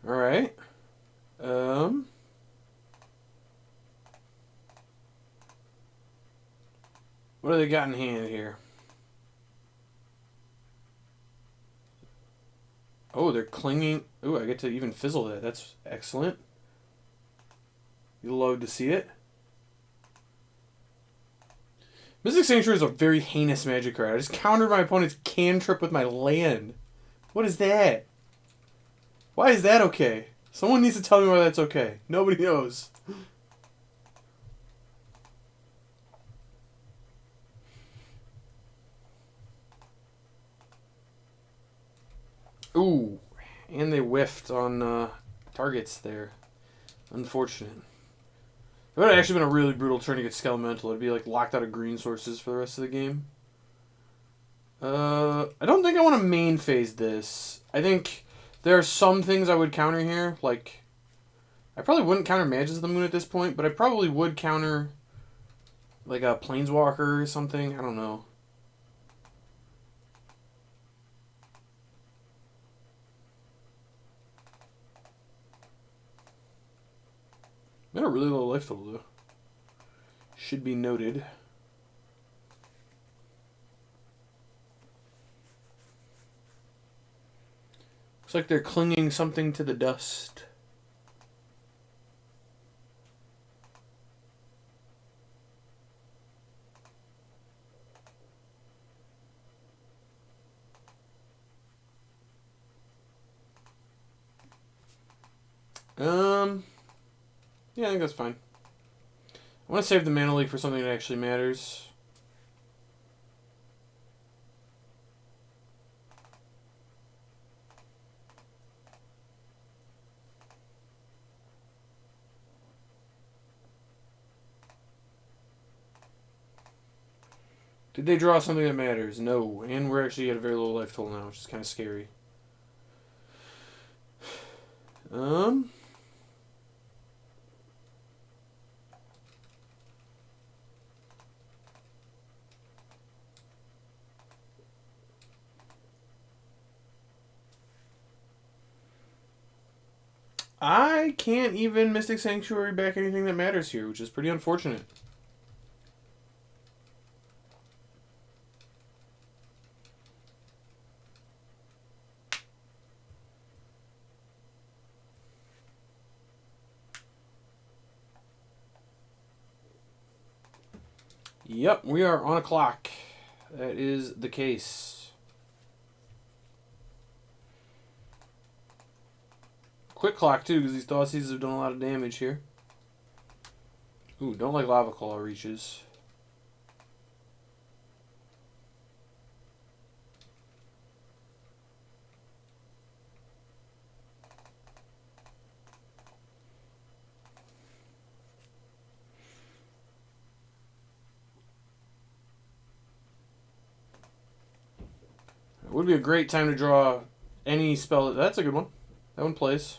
All right. What do they got in hand here? Oh, they're clinging. Ooh, I get to even fizzle that. That's excellent. You love to see it. Mystic Sanctuary is a very heinous magic card. I just countered my opponent's cantrip with my land. What is that? Why is that okay? Someone needs to tell me why that's okay. Nobody knows. Ooh, and they whiffed on targets there. Unfortunate. It would have actually been a really brutal turn to get Skelemental. It'd be like locked out of green sources for the rest of the game. I don't think I want to main phase this. I think there are some things I would counter here. Like, I probably wouldn't counter Magus of the Moon at this point, but I probably would counter like a Planeswalker or something. I don't know. Got a really low life total, though. Should be noted. Looks like they're clinging something to the dust. Yeah, I think that's fine. I want to save the mana leak for something that actually matters. Did they draw something that matters? No. And we're actually at a very low life total now, which is kind of scary. I can't even Mystic Sanctuary back anything that matters here, which is pretty unfortunate. Yep, we are on a clock. That is the case. Quick clock, too, because these Thoughtseize have done a lot of damage here. Ooh, don't like Lava Claw reaches. It would be a great time to draw any spell. That's a good one. That one plays.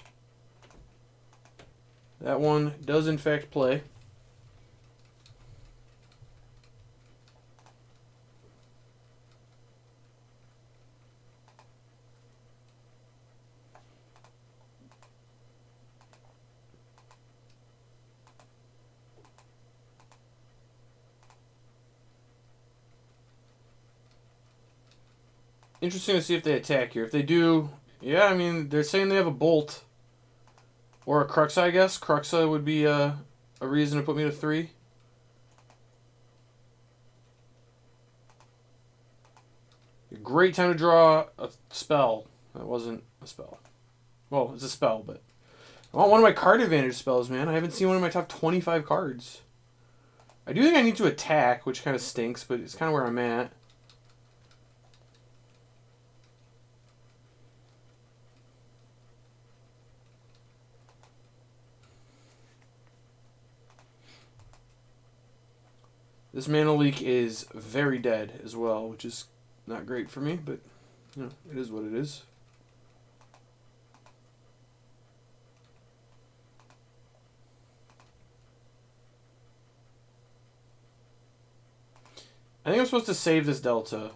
That one does, in fact, play. Interesting to see if they attack here. If they do, yeah, I mean, they're saying they have a Bolt. Or a Cruxa, I guess. Cruxa would be a reason to put me to 3. A great time to draw a spell. That wasn't a spell. Well, it's a spell, but... I want one of my card advantage spells, man. I haven't seen one of my top 25 cards. I do think I need to attack, which kind of stinks, but it's kind of where I'm at. This Mana Leak is very dead as well, which is not great for me, but you know, it is what it is. I think I'm supposed to save this Delta.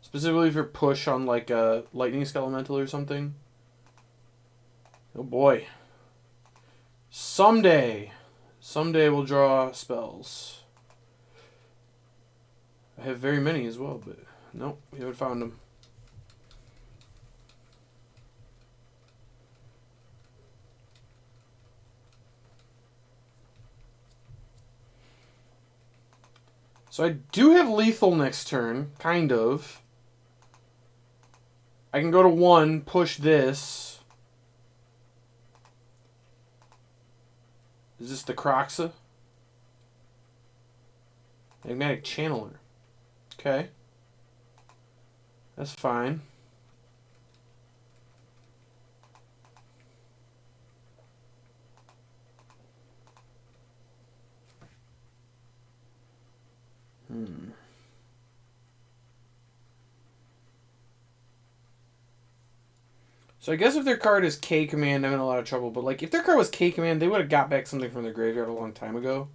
Specifically for push on like a Lightning Skelemental or something. Oh boy. Someday we'll draw spells. I have very many as well, but nope, we haven't found them. So I do have lethal next turn, kind of. I can go to 1, push this. Is this the Croxa? Magnetic Channeler. Okay. That's fine. So I guess if their card is K Command, I'm in a lot of trouble. But like, if their card was K Command, they would have got back something from their graveyard a long time ago.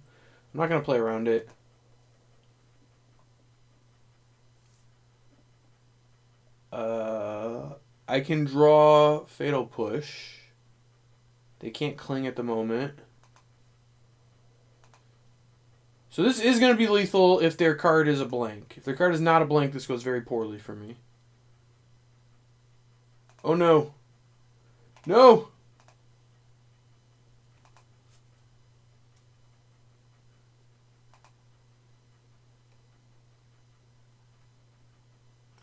I'm not going to play around it. I can draw Fatal Push. They can't cling at the moment. So this is going to be lethal if their card is a blank. If their card is not a blank, this goes very poorly for me. Oh no. No!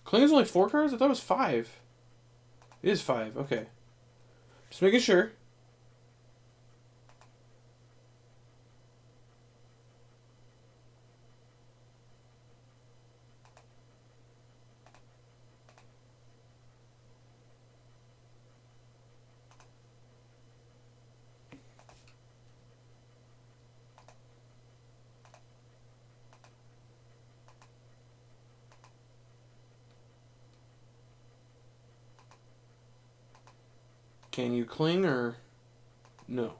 Cling is only 4 cards? I thought it was 5. It is 5, okay. Just making sure. Can you cling or no?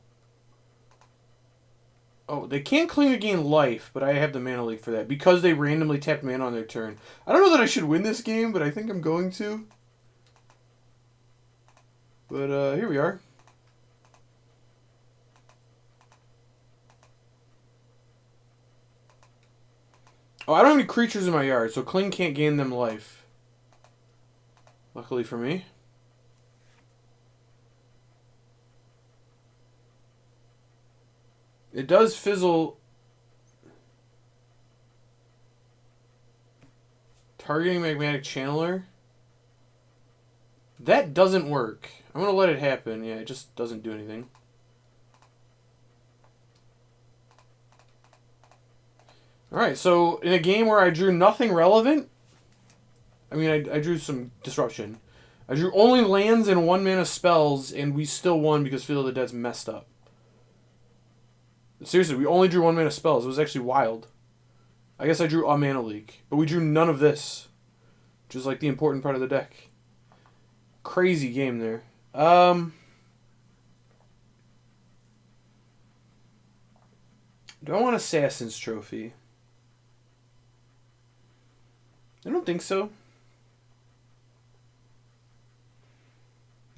Oh, they can't cling to gain life, but I have the mana leak for that because they randomly tapped mana on their turn. I don't know that I should win this game, but I think I'm going to. But here we are. Oh, I don't have any creatures in my yard, so cling can't gain them life. Luckily for me. It does fizzle. Targeting magmatic channeler. That doesn't work. I'm going to let it happen. Yeah, it just doesn't do anything. Alright, so in a game where I drew nothing relevant, I mean, I drew some disruption. I drew only lands and 1-mana spells, and we still won because Field of the Dead's messed up. Seriously, we only drew 1-mana spells. It was actually wild. I guess I drew a mana leak, but we drew none of this, which is like the important part of the deck. Crazy game there. Do I want Assassin's Trophy? I don't think so.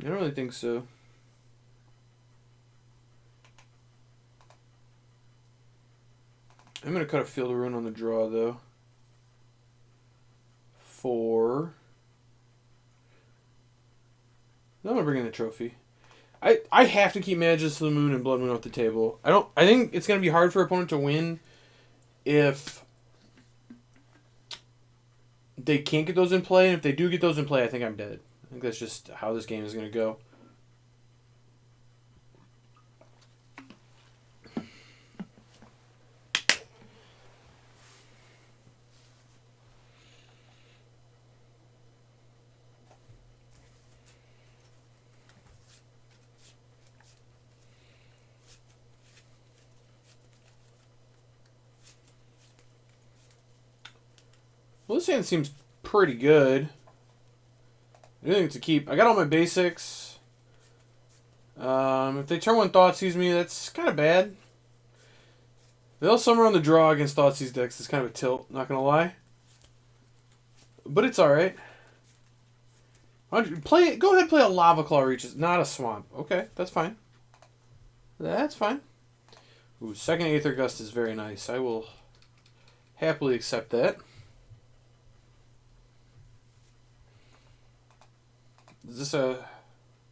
I don't really think so. I'm going to cut a Field of Ruin on the draw, though. 4. I'm going to bring in the trophy. I have to keep Mages to the Moon and Blood Moon off the table. I think it's going to be hard for an opponent to win if they can't get those in play. And if they do get those in play, I think I'm dead. I think that's just how this game is going to go. Well, this hand seems pretty good. I do think it's a keep. I got all my basics. If they turn 1 Thoughtseize me, that's kind of bad. They'll Summer on the draw against Thoughtseize decks is kind of a tilt, not going to lie. But it's alright. Go ahead, play a Lava Claw Reaches, not a Swamp. Okay, that's fine. That's fine. Ooh, second Aether Gust is very nice. I will happily accept that. Is this a...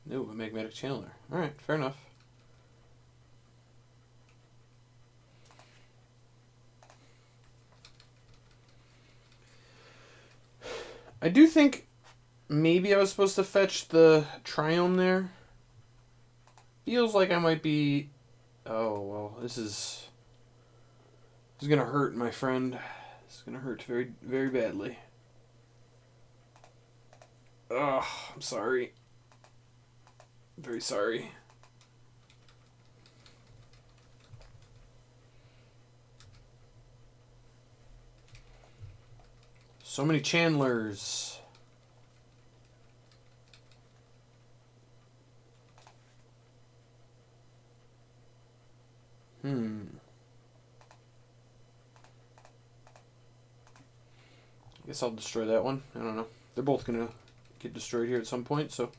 No, a Magmatic Channeler. Alright, fair enough. I do think maybe I was supposed to fetch the Triome there. Feels like I might be... Oh, well, this is going to hurt, my friend. It's going to hurt very, very badly. Ugh, I'm sorry. I'm very sorry. So many Chandlers. I guess I'll destroy that one. I don't know. They're both going to get destroyed here at some point, so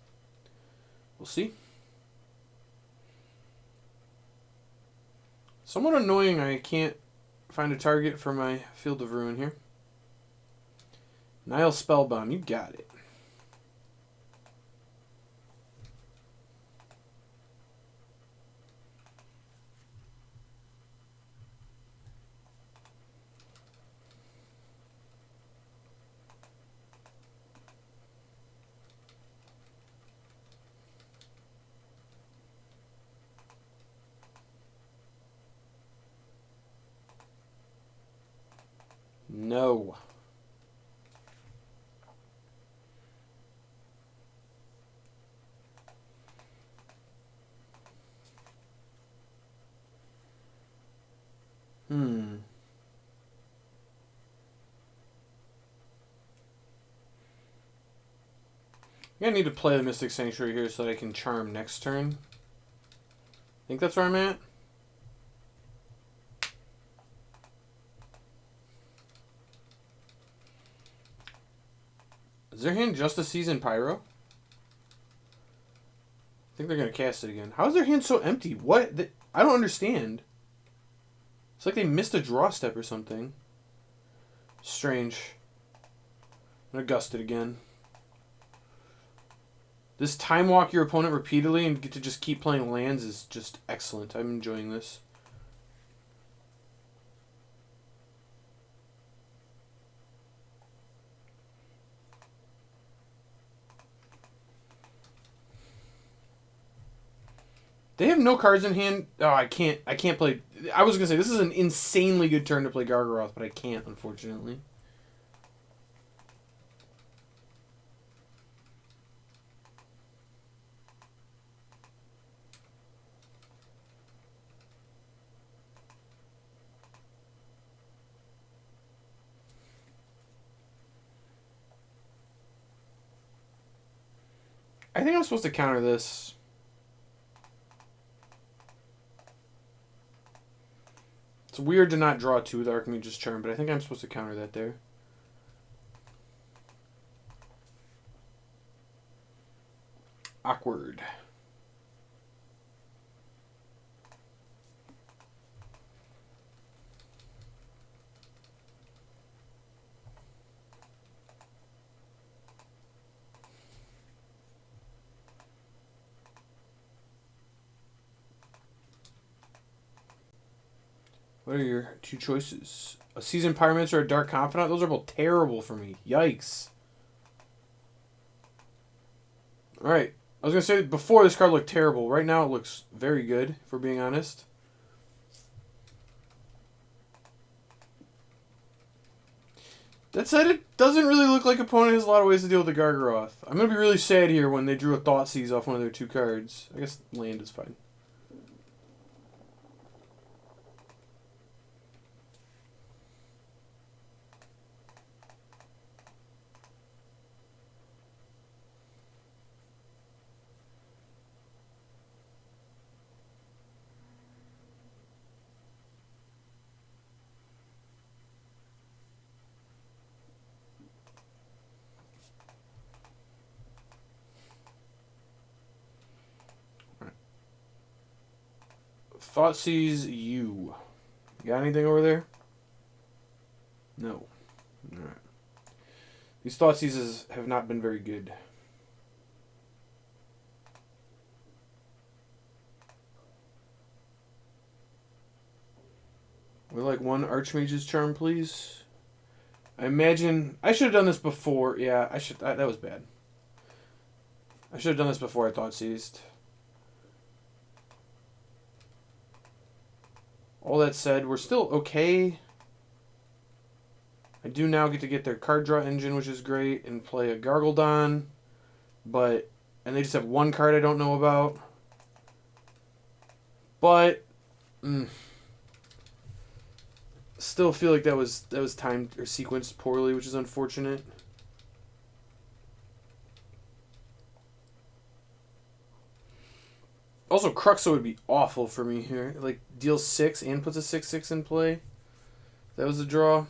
we'll see. Somewhat annoying I can't find a target for my Field of Ruin here. Nile Spellbomb, you got it. No. I need to play the Mystic Sanctuary here so that I can charm next turn. I think that's where I'm at. Is their hand just a Seasoned Pyro? I think they're going to cast it again. How is their hand so empty? What? I don't understand. It's like they missed a draw step or something. Strange. I'm going to gust it again. This time walk your opponent repeatedly and get to just keep playing lands is just excellent. I'm enjoying this. They have no cards in hand. Oh, I can't play. I was gonna say this is an insanely good turn to play Gargaroth, but I can't, unfortunately. I think I'm supposed to counter this. It's weird to not draw 2 with Archmage's Charm, but I think I'm supposed to counter that there. Awkward. What are your 2 choices? A Seasoned Pyromancer or a Dark Confidant? Those are both terrible for me. Yikes. Alright. I was going to say before this card looked terrible. Right now it looks very good, if we're being honest. That said, it doesn't really look like opponent has a lot of ways to deal with the Gargaroth. I'm going to be really sad here when they drew a Thoughtseize off one of their 2 cards. I guess land is fine. Thoughtseize you. Got anything over there? No. Alright. These Thoughtseizes have not been very good. We'd like 1 Archmage's Charm, please. I imagine... I should have done this before. Yeah, I should... that was bad. I should have done this before I Thoughtseized. All that said, we're still okay. I do now get to get their card draw engine, which is great, and play a Gargledon. But, and they just have 1 card I don't know about. But, still feel like that was timed or sequenced poorly, which is unfortunate. Also, Cruxo would be awful for me here. Like, deals 6 and puts a 6/6 in play. That was a draw.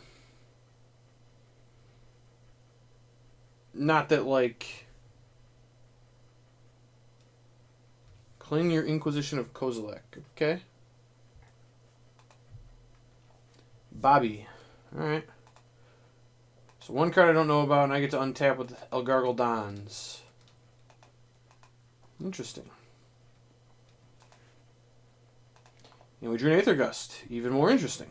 Not that, like... Claim your Inquisition of Kozilek. Okay. Bobby. Alright. So 1 card I don't know about, and I get to untap with Elgargledons. Interesting. And we drew an Aether Gust. Even more interesting.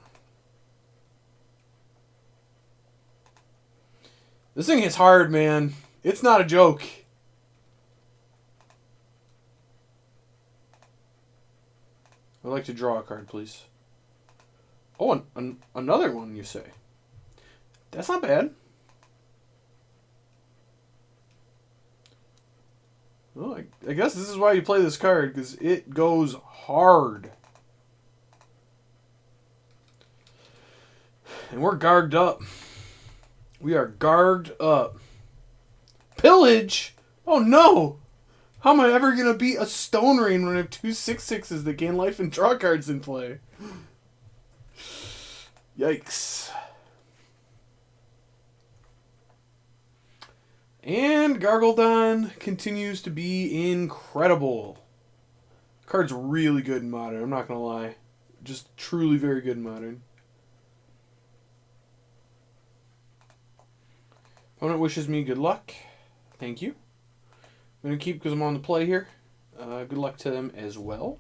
This thing hits hard, man. It's not a joke. I'd like to draw a card, please. Oh, another one, you say? That's not bad. Well, I guess this is why you play this card, because it goes hard. And we're garged up. We are garged up. Pillage? Oh no! How am I ever gonna beat a Stone Rain when I have two 6/6s that gain life and draw cards in play? Yikes. And Gargledon continues to be incredible. Card's really good in Modern, I'm not gonna lie. Just truly very good in Modern. Opponent wishes me good luck. Thank you. I'm going to keep because I'm on the play here. Good luck to them as well.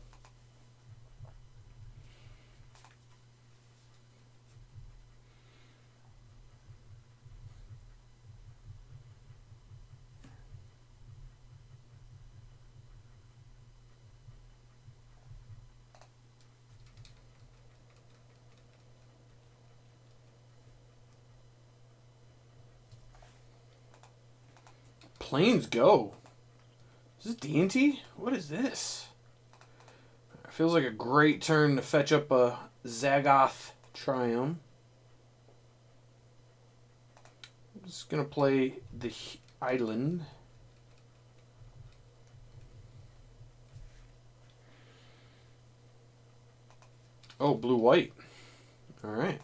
Planes go. Is this D&T? What is this? Feels like a great turn to fetch up a Zagoth Triumph. I'm just going to play the Island. Oh, blue-white. Alright.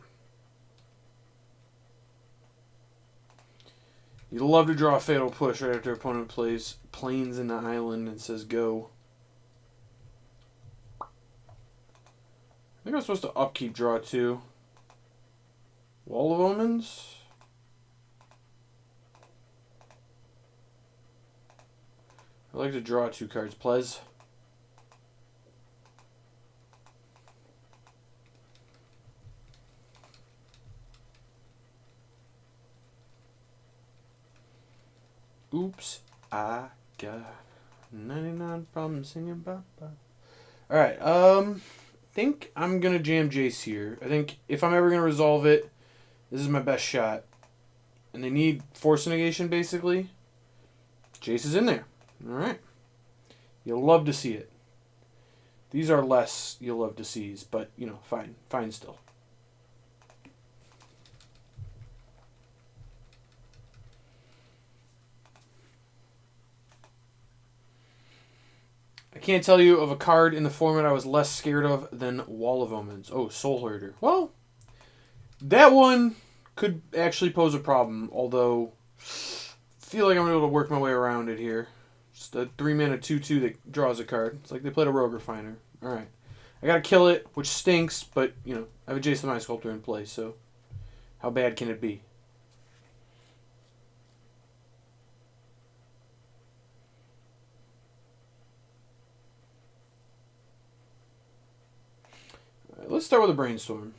You'd love to draw a Fatal Push right after opponent plays Plains in the Island and says go. I think I'm supposed to upkeep draw too. Wall of Omens? I like to draw 2 cards, please. Oops, I got 99 problems singing bye-bye. Alright, think I'm going to jam Jace here. I think if I'm ever going to resolve it, this is my best shot. And they need Force Negation, basically. Jace is in there. Alright. You'll love to see it. These are less you'll love to seize, but, you know, fine. Fine still. I can't tell you of a card in the format I was less scared of than Wall of Omens. Oh, Soul Herder. Well, that one could actually pose a problem, although I feel like I'm able to work my way around it here. Just a 3-mana 2/2 that draws a card. It's like they played a Rogue Refiner. Alright. I gotta kill it, which stinks, but, you know, I have a Jace the Mind Sculptor in play, so how bad can it be? Let's start with a Brainstorm.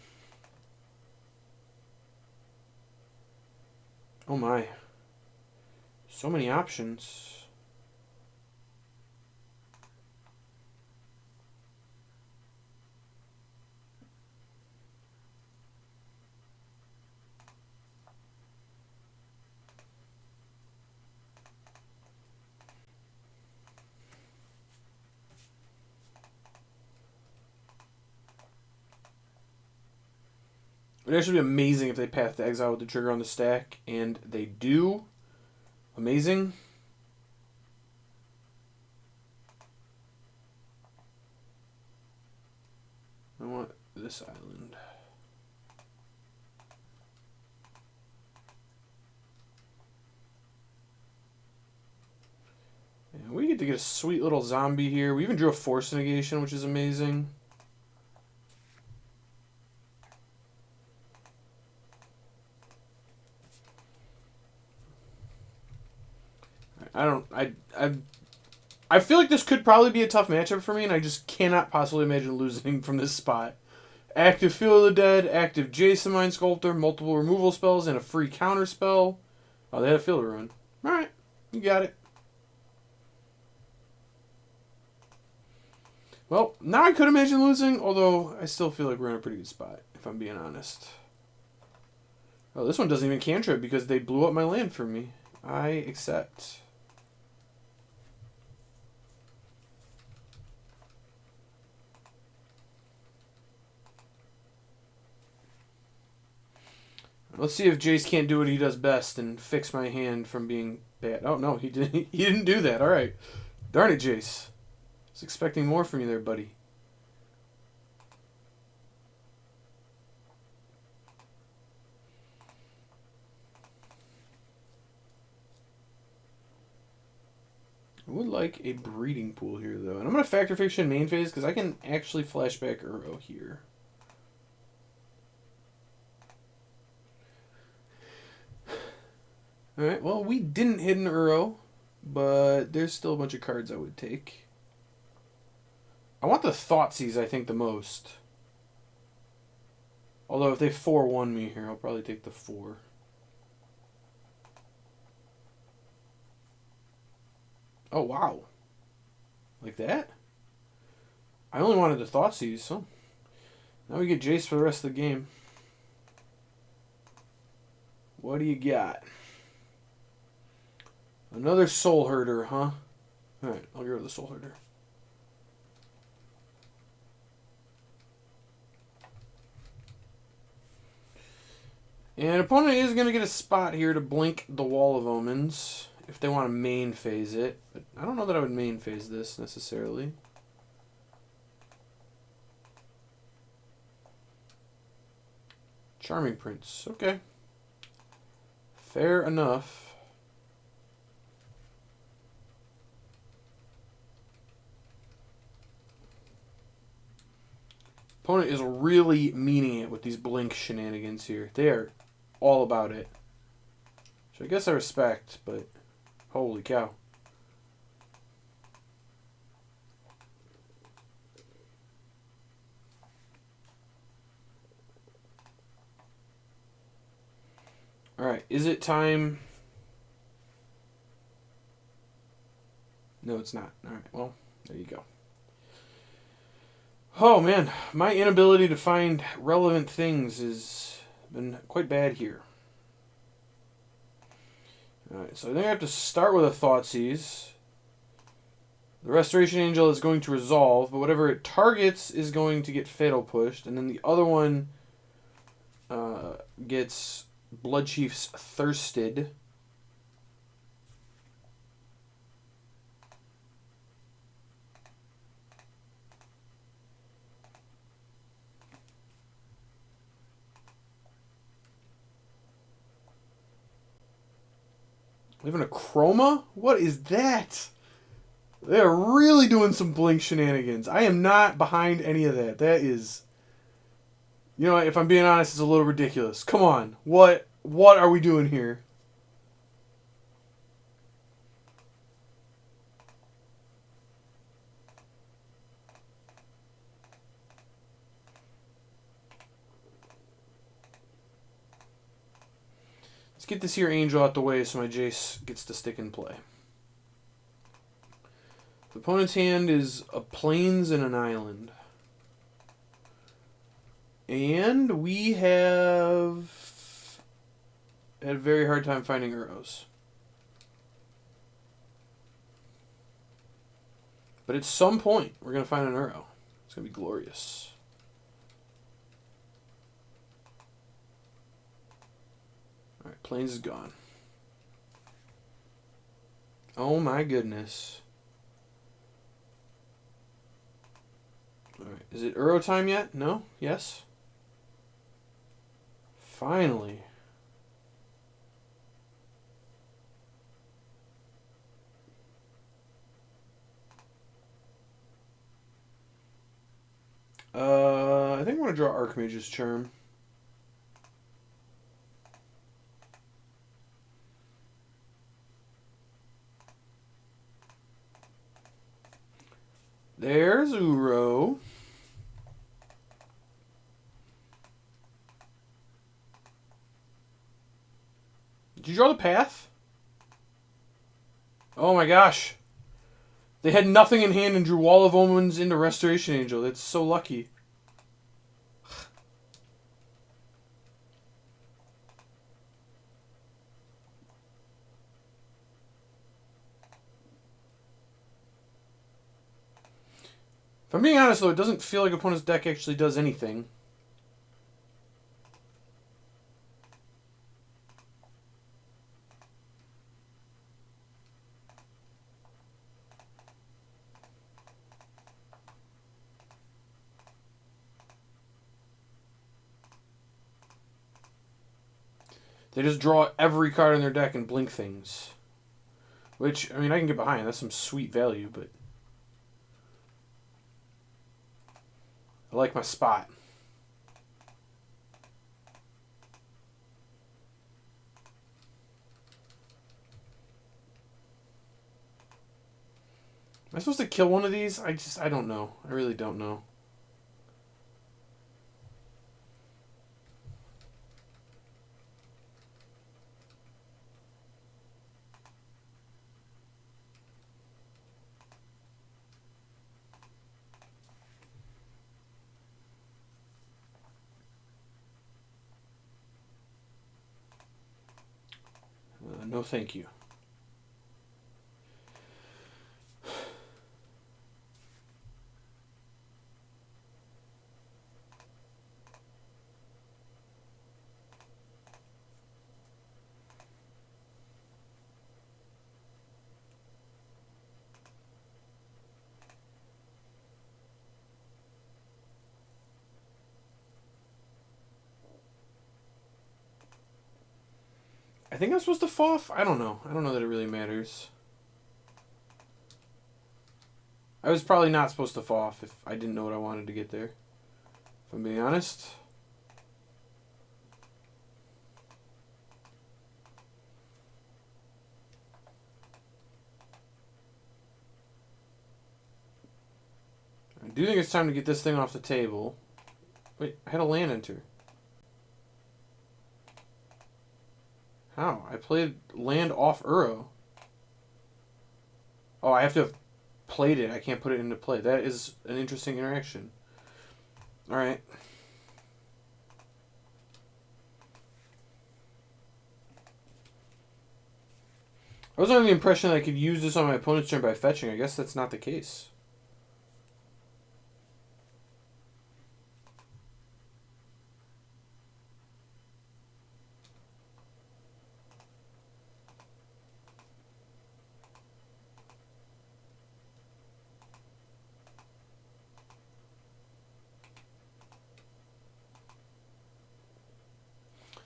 Oh my. So many options. It would actually be amazing if they Path to Exile with the trigger on the stack, and they do. Amazing. I want this island. And we get to get a sweet little zombie here. We even drew a Force Negation, which is amazing. I feel like this could probably be a tough matchup for me, and I just cannot possibly imagine losing from this spot. Active Field of the Dead, active Jace the Mind Sculptor, multiple removal spells, and a free counter spell. Oh, they had a Field Ruin. Alright, you got it. Well, now I could imagine losing, although I still feel like we're in a pretty good spot, if I'm being honest. Oh, this one doesn't even cantrip because they blew up my land for me. I accept. Let's see if Jace can't do what he does best and fix my hand from being bad. Oh, no, he didn't. He didn't do that. All right. Darn it, Jace. I was expecting more from you there, buddy. I would like a breeding pool here, though. And I'm going to Factor Fiction main phase because I can actually flashback Uro here. Alright, well, we didn't hit an Uro, but there's still a bunch of cards I would take. I want the Thoughtseize, I think, the most. Although if they 4-1 me here, I'll probably take the 4. Oh, wow. Like that? I only wanted the Thoughtseize, so now we get Jace for the rest of the game. What do you got? Another Soul Herder, huh? Alright, I'll get rid of the Soul Herder. And opponent is going to get a spot here to blink the Wall of Omens if they want to main phase it. But I don't know that I would main phase this necessarily. Charming Prince. Okay. Fair enough. Opponent is really meaning it with these blink shenanigans here. They are all about it. Which I guess I respect, but holy cow. Alright, is it time? No, it's not. Alright, well, there you go. Oh man, my inability to find relevant things has been quite bad here. Alright, so I think I have to start with a Thoughtseize. The Restoration Angel is going to resolve, but whatever it targets is going to get Fatal Pushed, and then the other one gets Bloodchief's Thirsted. Even a Chroma? What is that? They're really doing some blink shenanigans. I am not behind any of that. That is... You know, if I'm being honest, it's a little ridiculous. Come on. What are we doing here? Let's get this here Angel out the way so my Jace gets to stick in play. The opponent's hand is a Plains and an Island. And we have had a very hard time finding Uros. But at some point, we're going to find an Uro. It's going to be glorious. Alright, Plains is gone. Oh my goodness. Alright, is it Uro time yet? No? Yes? Finally. I think I want to draw Archmage's Charm. There's Uro. Did you draw the path? Oh my gosh. They had nothing in hand and drew Wall of Omens into Restoration Angel. That's so lucky. If I'm being honest, though, it doesn't feel like opponent's deck actually does anything. They just draw every card in their deck and blink things. Which, I mean, I can get behind. That's some sweet value, but... I like my spot. Am I supposed to kill one of these? I don't know. I really don't know. No thank you. I think I'm supposed to FOF? I don't know. I don't know that it really matters. I was probably not supposed to FOF if I didn't know what I wanted to get there. If I'm being honest. I do think it's time to get this thing off the table. Wait, I had a land enter. How? I played land off Uro. Oh, I have to have played it. I can't put it into play. That is an interesting interaction. Alright. I was under the impression that I could use this on my opponent's turn by fetching. I guess that's not the case.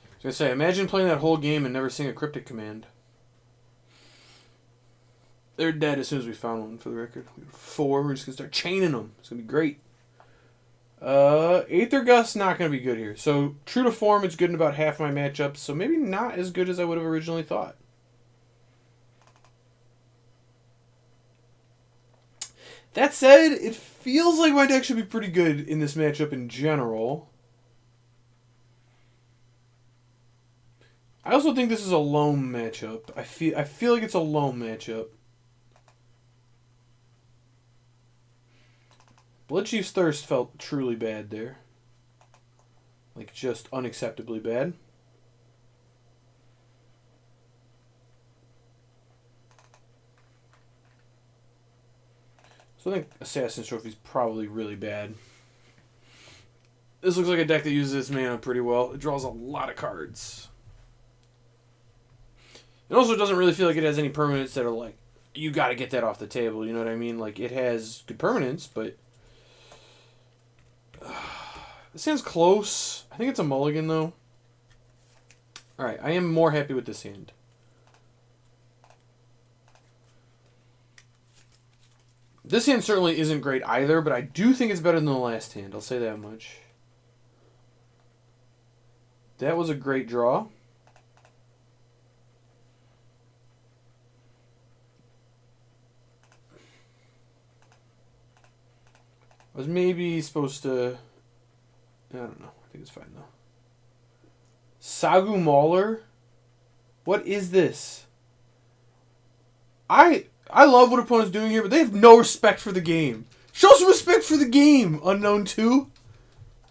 I was gonna say, imagine playing that whole game and never seeing a cryptic command. They're dead as soon as we found one, for the record. We have 4, we're just gonna start chaining them. It's gonna be great. Aether Gust, not gonna be good here. So, true to form, it's good in about half my matchups, so maybe not as good as I would have originally thought. That said, it feels like my deck should be pretty good in this matchup in general. I also think this is a loam matchup. I feel like it's a loam matchup. Bloodchief's Thirst felt truly bad there. Like, just unacceptably bad. So I think Assassin's Trophy is probably really bad. This looks like a deck that uses its mana pretty well. It draws a lot of cards. It also doesn't really feel like it has any permanents that are like, you got to get that off the table. You know what I mean? Like, it has good permanents, but this hand's close. I think it's a mulligan, though. Alright, I am more happy with this hand. This hand certainly isn't great either, but I do think it's better than the last hand. I'll say that much. That was a great draw. I was maybe supposed to... I don't know. I think it's fine, though. Sagu Mauler? What is this? I love what opponent's doing here, but they have no respect for the game. Show some respect for the game, Unknown 2.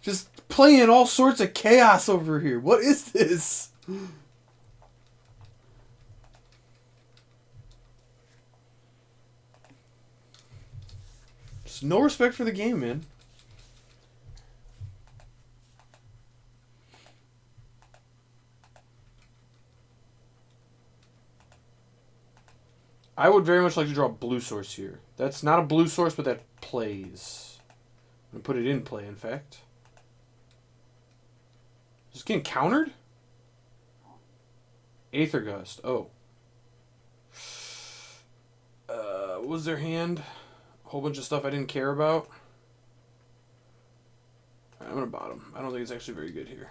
Just playing all sorts of chaos over here. What is this? Just no respect for the game, man. I would very much like to draw a blue source here. That's not a blue source, but that plays. I'm going to put it in play, in fact. Just getting countered? Aether Gust. Oh. What was their hand? A whole bunch of stuff I didn't care about. Right, I'm going to bottom. I don't think it's actually very good here.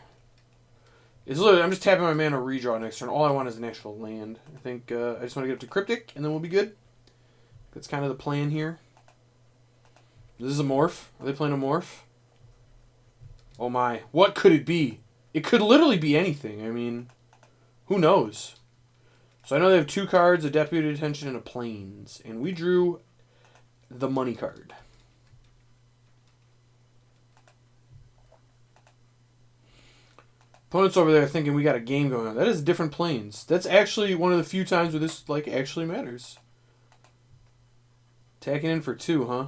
It's literally, I'm just tapping my mana redraw next turn. All I want is an actual land. I think I just want to get up to Cryptic, and then we'll be good. That's kind of the plan here. This is a morph. Are they playing a morph? Oh my. What could it be? It could literally be anything. I mean, who knows? So I know they have 2 cards, a Deputy Detention, and a Plains. And we drew the money card. Opponent's over there thinking we got a game going on. That is different Plains. That's actually one of the few times where this like actually matters. Tacking in for 2, huh?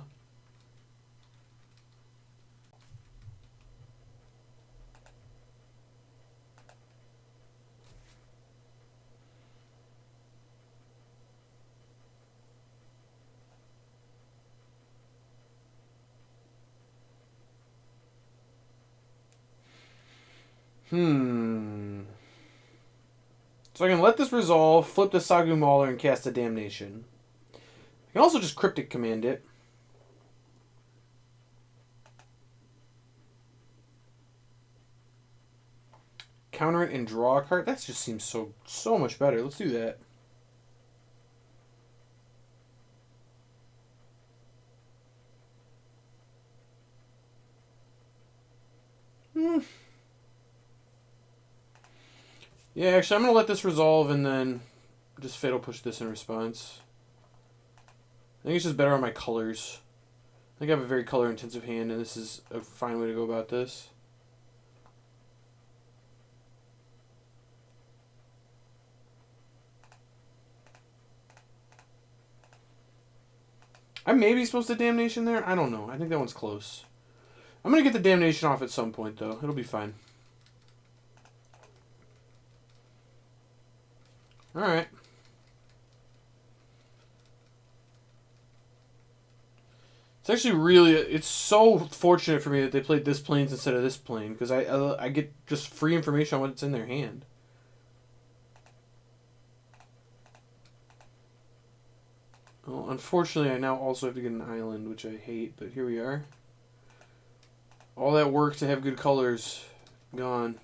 So I can let this resolve, flip the Sagu Mauler, and cast a Damnation. I can also just Cryptic Command it. Counter it and draw a card. That just seems so much better. Let's do that. Yeah, actually, I'm going to let this resolve and then just Fatal Push this in response. I think it's just better on my colors. I think I have a very color-intensive hand, and this is a fine way to go about this. I may be supposed to Damnation there. I don't know. I think that one's close. I'm going to get the Damnation off at some point, though. It'll be fine. Alright. It's actually really... It's so fortunate for me that they played this Plains instead of this plane, because I get just free information on what's in their hand. Well, unfortunately, I now also have to get an island, which I hate, but here we are. All that work to have good colors, gone.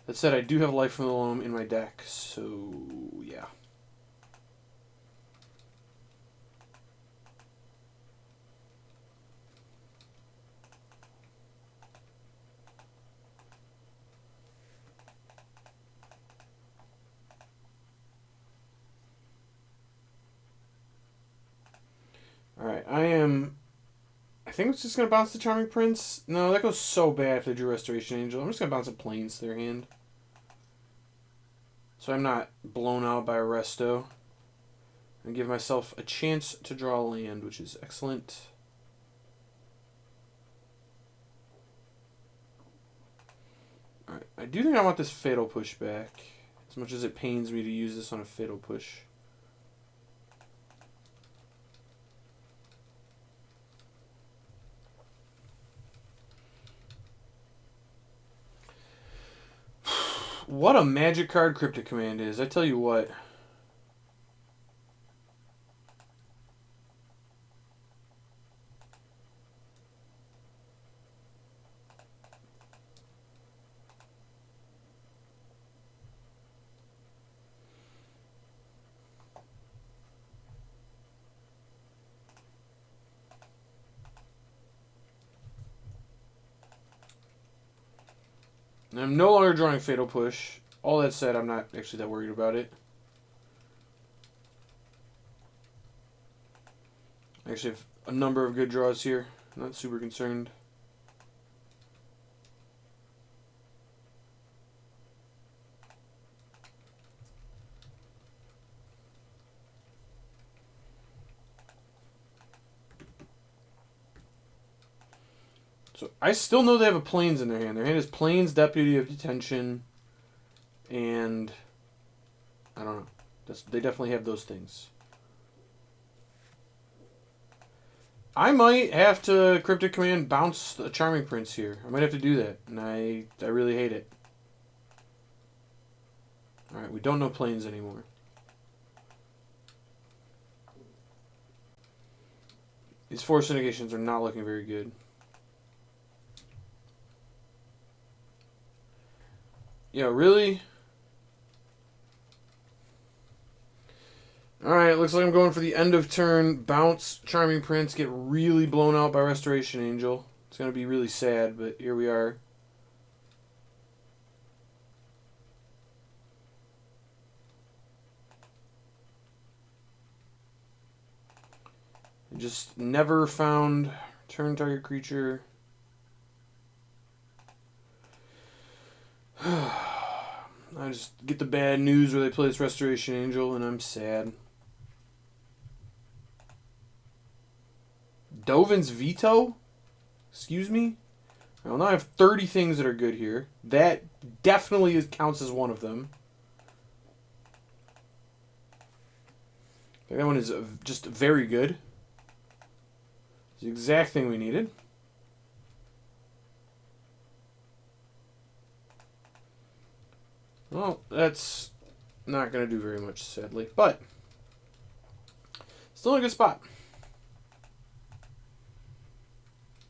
That said, I do have Life from the Loam in my deck, so yeah. Alright, I think it's just going to bounce the Charming Prince. No, that goes so bad if they drew Restoration Angel. I'm just going to bounce a Plains to their hand. So I'm not blown out by a resto. And give myself a chance to draw land, which is excellent. Alright, I do think I want this Fatal Push back. As much as it pains me to use this on a Fatal Push. What a magic card Cryptic Command is. I tell you what. And I'm no longer drawing Fatal Push. All that said, I'm not actually that worried about it. I actually have a number of good draws here. I'm not super concerned. So I still know they have a Plains in their hand. Their hand is Plains, Deputy of Detention, and I don't know. They definitely have those things. I might have to Cryptic Command bounce the Charming Prince here. I might have to do that, and I really hate it. Alright, we don't know planes anymore. These force indications are not looking very good. Yeah, really? Alright, looks like I'm going for the end of turn. Bounce, Charming Prince, get really blown out by Restoration Angel. It's going to be really sad, but here we are. Just never found turn target creature. I just get the bad news where they play this Restoration Angel, and I'm sad. Dovin's Veto? Excuse me? Well, now I have 30 things that are good here. That definitely counts as one of them. That one is just very good. It's the exact thing we needed. Well, that's not going to do very much, sadly. But, still in a good spot.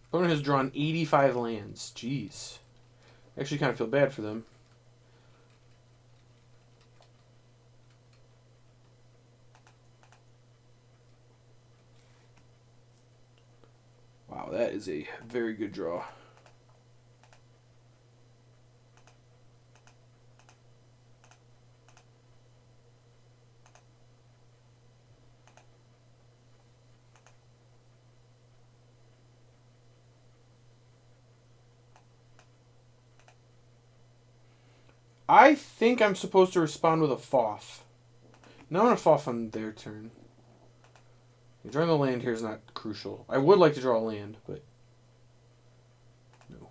Opponent has drawn 85 lands. Jeez. I actually kind of feel bad for them. Wow, that is a very good draw. I think I'm supposed to respond with a Foff. Now I'm going to Foff on their turn. Drawing the land here is not crucial. I would like to draw a land, but no.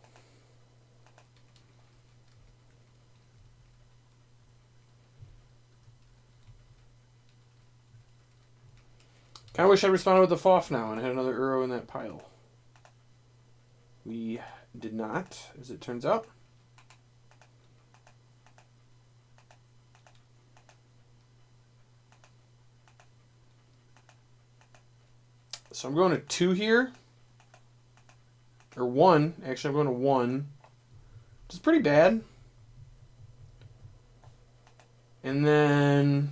Kind of wish I responded with the Foff now and had another Uro in that pile. We did not, as it turns out. So I'm going to 2 here. Or 1. Actually, I'm going to 1. Which is pretty bad. And then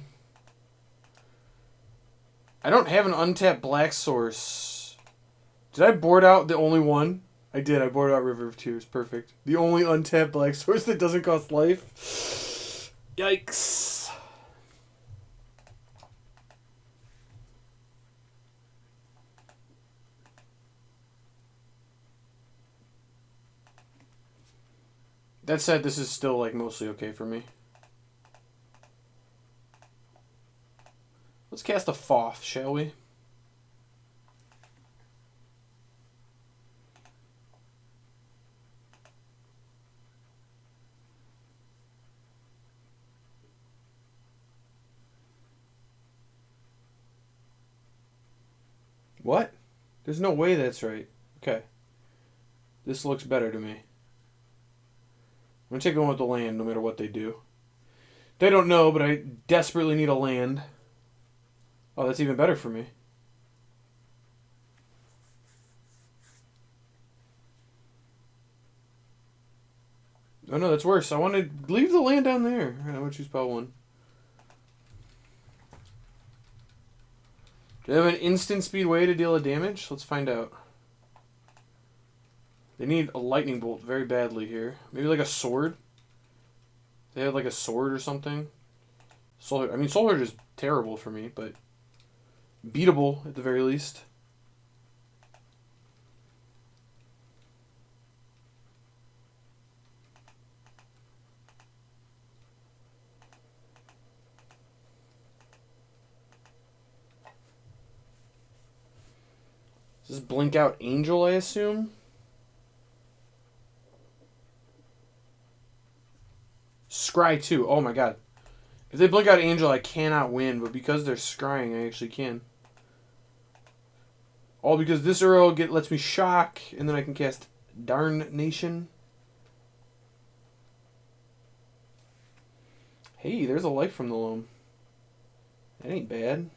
I don't have an untapped black source. Did I board out the only one? I did. I boarded out River of Tears. Perfect. The only untapped black source that doesn't cost life. Yikes. That said, this is still like mostly okay for me. Let's cast a Foff, shall we? What? There's no way that's right. Okay. This looks better to me. I'm going to take one with the land no matter what they do. They don't know, but I desperately need a land. Oh, that's even better for me. Oh no, that's worse. I want to leave the land down there. I want to choose pile 1. Do they have an instant speed way to deal a damage? Let's find out. They need a lightning bolt very badly here. Maybe like a sword? They have like a sword or something? I mean, Soul Surge is terrible for me, but beatable at the very least. Does this blink out Angel, I assume? Scry 2. Oh my god. If they blink out Angel, I cannot win, but because they're scrying, I actually can. All because this Uro lets me shock, and then I can cast Darn Nation. Hey, there's a life from the loam. That ain't bad.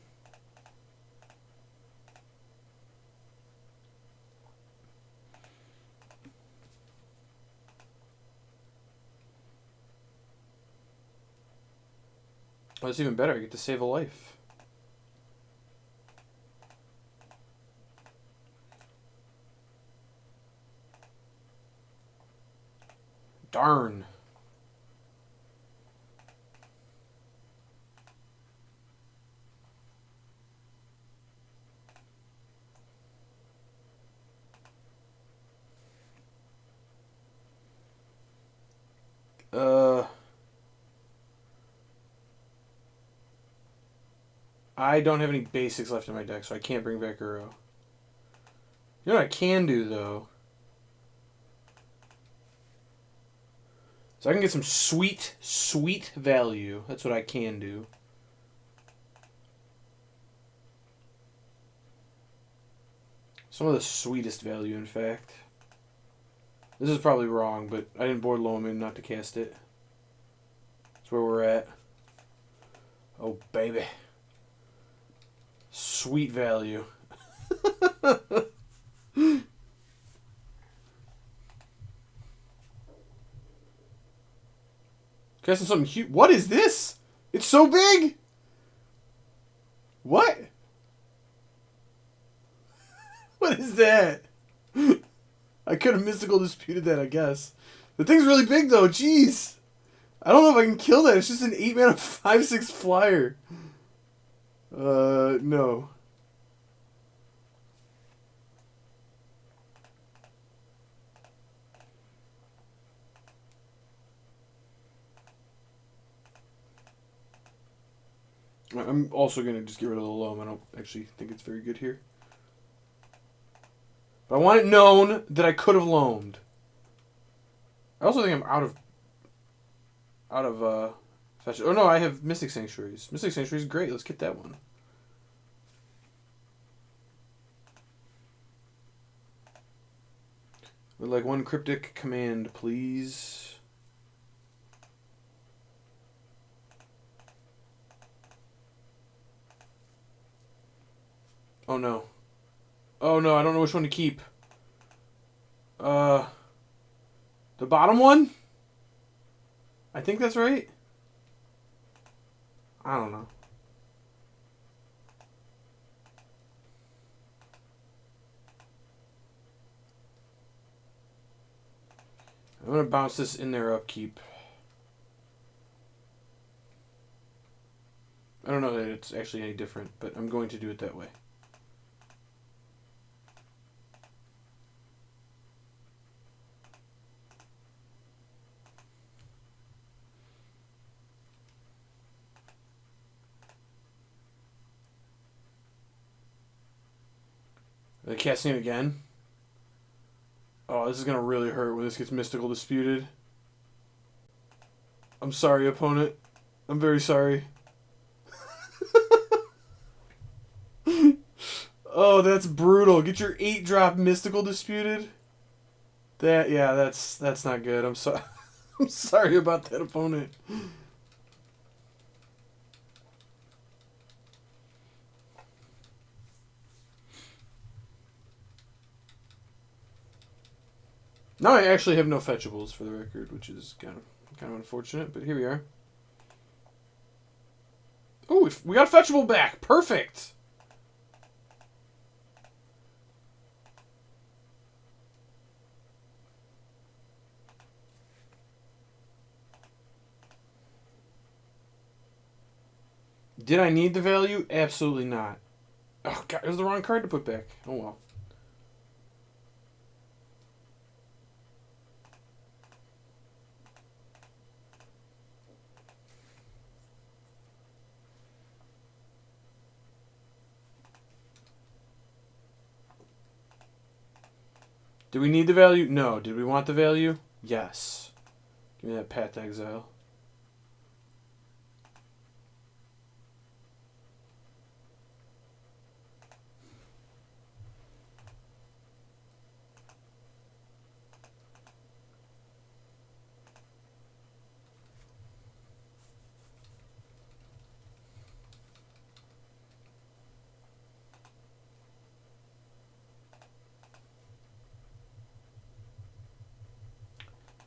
Oh, that's even better. I get to save a life. Darn. I don't have any basics left in my deck, so I can't bring back Uro. You know what I can do, though? So I can get some sweet, sweet value. That's what I can do. Some of the sweetest value, in fact. This is probably wrong, but I didn't board loam in not to cast it. That's where we're at. Oh, baby. Sweet value. Casting something huge. What is this? It's so big! What? What is that? I could have mystical disputed that, I guess. The thing's really big, though. Jeez. I don't know if I can kill that. It's just an 8-mana 5/6 flyer. No. I'm also going to just get rid of the loam. I don't actually think it's very good here. But I want it known that I could have loamed. I also think I'm out of fetch. Oh no, I have Mystic Sanctuaries. Mystic Sanctuaries is great. Let's get that one. Would like one cryptic command, please. Oh no. Oh no, I don't know which one to keep. The bottom one? I think that's right. I don't know. I'm going to bounce this in their upkeep. I don't know that it's actually any different, but I'm going to do it that way. Are they casting it again? Oh, this is going to really hurt when this gets mystical disputed. I'm sorry, opponent. I'm very sorry. Oh, that's brutal. Get your 8-drop mystical disputed. That's not good. I'm sorry. I'm sorry about that, opponent. Now I actually have no fetchables for the record, which is kind of unfortunate, but here we are. Oh, we got a fetchable back. Perfect. Did I need the value? Absolutely not. Oh, God, it was the wrong card to put back. Oh, well. Did we need the value? No. Did we want the value? Yes. Give me that Path to Exile.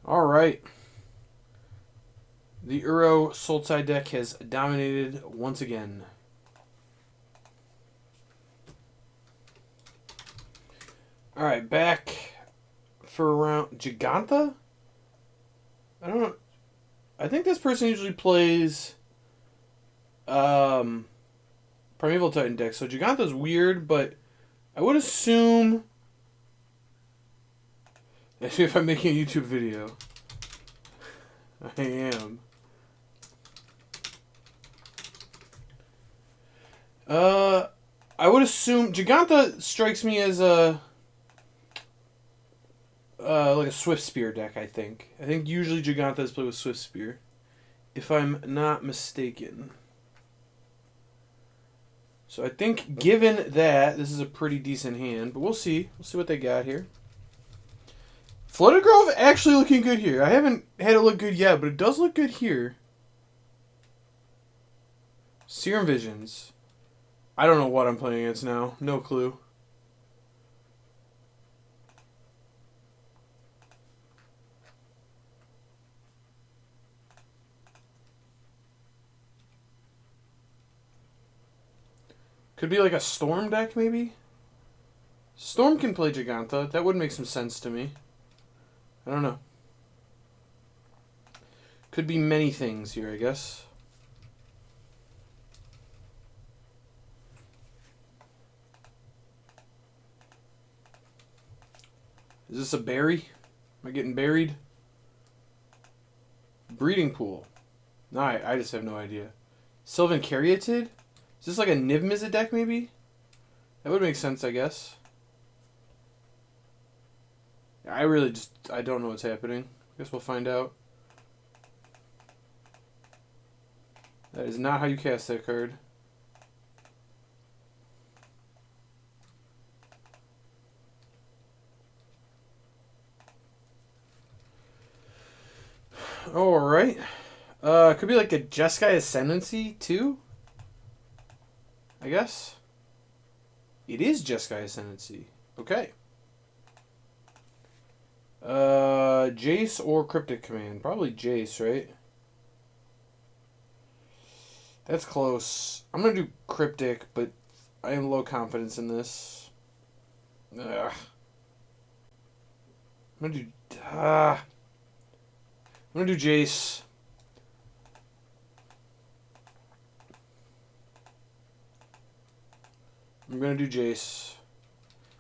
All right. The Uro Sultai deck has dominated once again. All right, back for round Gigantha. I don't know. I think this person usually plays Primeval Titan deck. So Gigantha's weird, but I would assume. Actually, if I'm making a YouTube video, I am. I would assume Gigantha strikes me as a like a Swift Spear deck. I think usually Gigantha is played with Swift Spear, if I'm not mistaken. So I think, given that, this is a pretty decent hand, but we'll see. We'll see what they got here. Flooded Grove actually looking good here. I haven't had it look good yet, but it does look good here. Serum Visions. I don't know what I'm playing against now. No clue. Could be like a Storm deck, maybe? Storm can play Gigantha. That would make some sense to me. I don't know. Could be many things here, I guess. Is this a berry? Am I getting buried? Breeding Pool. No, I just have no idea. Sylvan Caryatid? Is this like a Niv Mizzet deck, maybe? That would make sense, I guess. I really just, I don't know what's happening. I guess we'll find out. That is not how you cast that card. Alright. Could be like a Jeskai Ascendancy, too? I guess. It is Jeskai Ascendancy. Okay. Jace or Cryptic Command? Probably Jace, right? That's close. I'm going to do Cryptic, but I am low confidence in this. Ugh. I'm going to do Jace. I'm going to do Jace.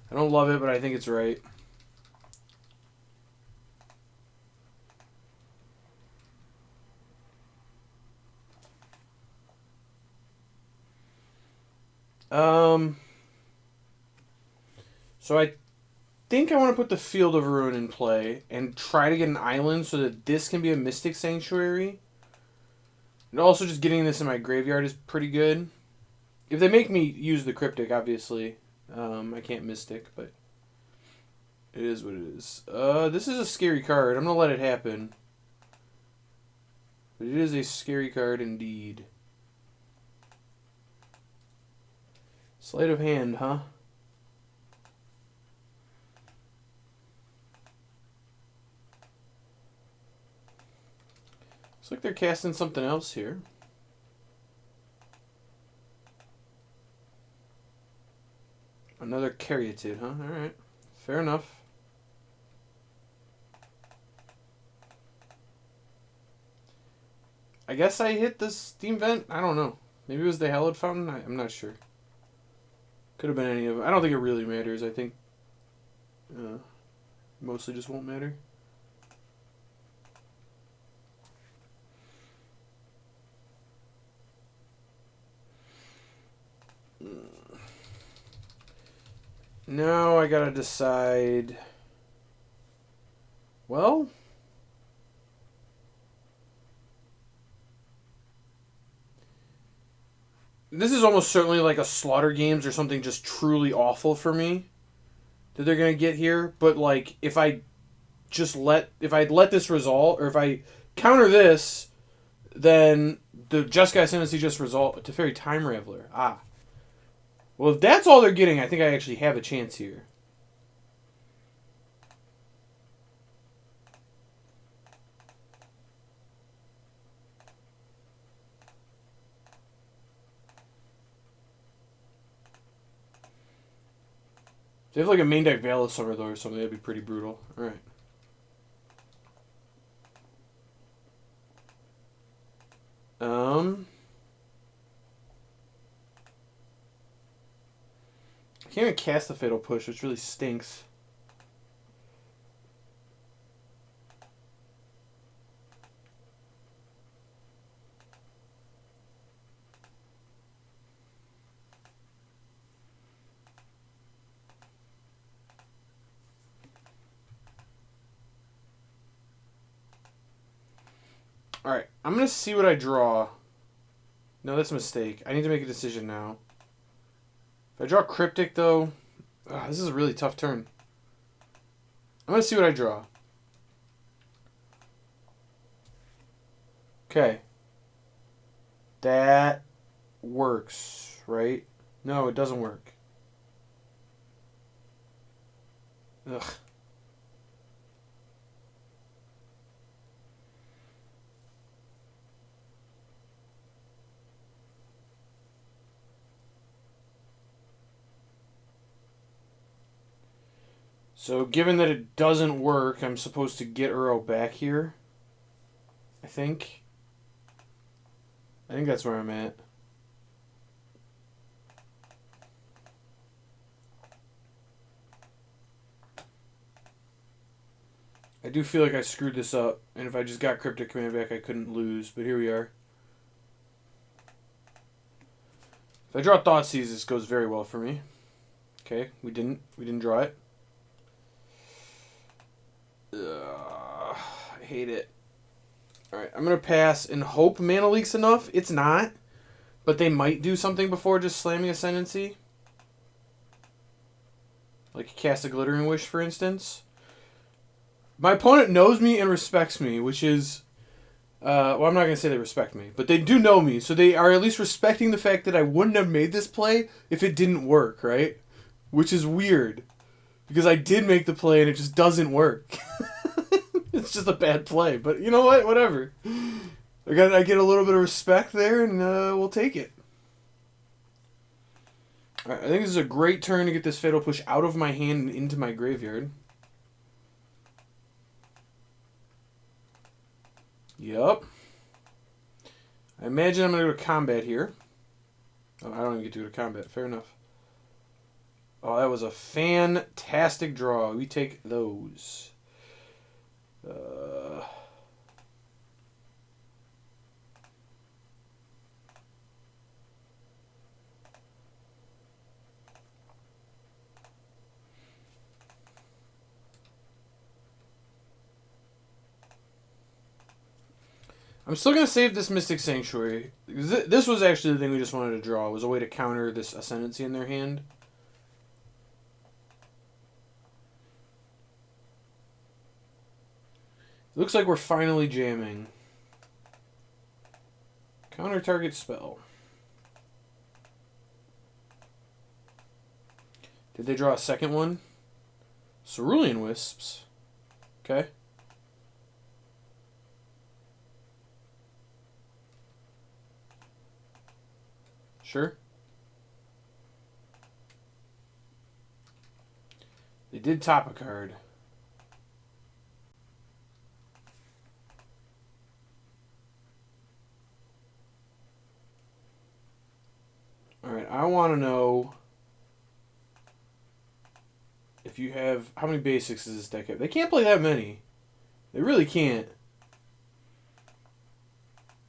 I don't love it, but I think it's right. So I think I want to put the Field of Ruin in play and try to get an island so that this can be a Mystic Sanctuary. And also just getting this in my graveyard is pretty good. If they make me use the Cryptic, obviously, I can't Mystic, but it is what it is. This is a scary card. I'm going to let it happen. But it is a scary card indeed. Sleight of Hand, huh? Looks like they're casting something else here. Another Caryatid, huh? Alright. Fair enough. I guess I hit the Steam Vent? I don't know. Maybe it was the Hallowed Fountain? I'm not sure. Could have been any of them. I don't think it really matters. I think mostly just won't matter. Now I gotta decide. Well, this is almost certainly like a Slaughter Games or something just truly awful for me that they're gonna get here. But like, if I let this resolve, or if I counter this, then the Jeskai Ascendancy just resolve to Fairy Time Raveler. Ah. Well, if that's all they're getting, I think I actually have a chance here. They have like a main deck Velosaur though or something. That'd be pretty brutal. Alright. I can't even cast the Fatal Push, which really stinks. Alright, I'm going to see what I draw. No, that's a mistake. I need to make a decision now. If I draw Cryptic, though... this is a really tough turn. I'm going to see what I draw. Okay. That works, right? No, it doesn't work. Ugh. So, given that it doesn't work, I'm supposed to get Uro back here. I think that's where I'm at. I do feel like I screwed this up, and if I just got Cryptic Command back, I couldn't lose, but here we are. If I draw Thoughtseize, this goes very well for me. Okay, we didn't draw it. I hate it. Alright, I'm going to pass and hope Mana Leak's enough. It's not, but they might do something before just slamming Ascendancy. Like cast a Glittering Wish, for instance. My opponent knows me and respects me, which is... well, I'm not going to say they respect me, but they do know me, so they are at least respecting the fact that I wouldn't have made this play if it didn't work, right? Which is weird. Because I did make the play and it just doesn't work. It's just a bad play. But you know what? Whatever. I get a little bit of respect there and we'll take it. Alright, I think this is a great turn to get this Fatal Push out of my hand and into my graveyard. Yup. I imagine I'm going to go to combat here. Oh, I don't even get to go to combat. Fair enough. Oh, that was a fantastic draw. We take those. I'm still going to save this Mystic Sanctuary. This was actually the thing we just wanted to draw. It was a way to counter this Ascendancy in their hand. Looks like we're finally jamming. Counter target spell. Did they draw a second one? Cerulean Wisps. Okay. Sure. They did top a card. Alright, I want to know if you have... How many basics does this deck have? They can't play that many. They really can't.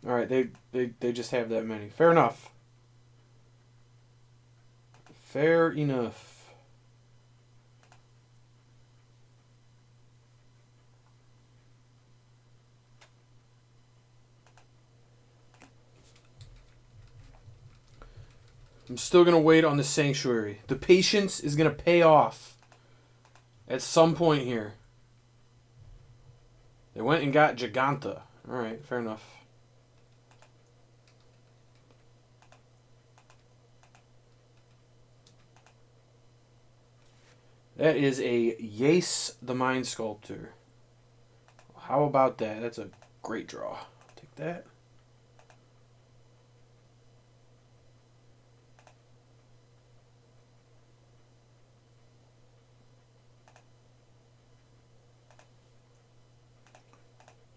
Alright, they just have that many. Fair enough. Fair enough. I'm still going to wait on the Sanctuary. The patience is going to pay off at some point here. They went and got Giganta. Alright, fair enough. That is a Yace the Mind Sculptor. How about that? That's a great draw. Take that.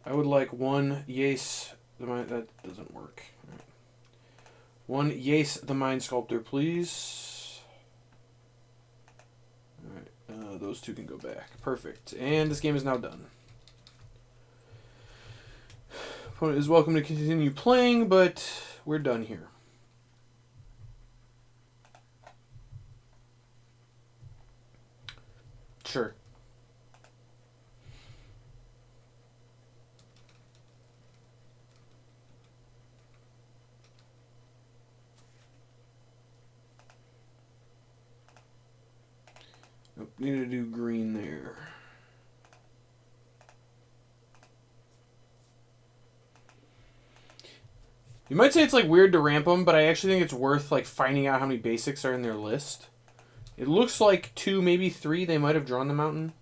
I would like one Yace the Mind... That doesn't work. Right. One Yace the Mind Sculptor, please. Alright, those two can go back. Perfect. And this game is now done. Opponent is welcome to continue playing, but we're done here. Sure. Nope, need to do green there. You might say it's like weird to ramp them, but I actually think it's worth like finding out how many basics are in their list. It looks like 2, maybe 3. They might have drawn the mountain.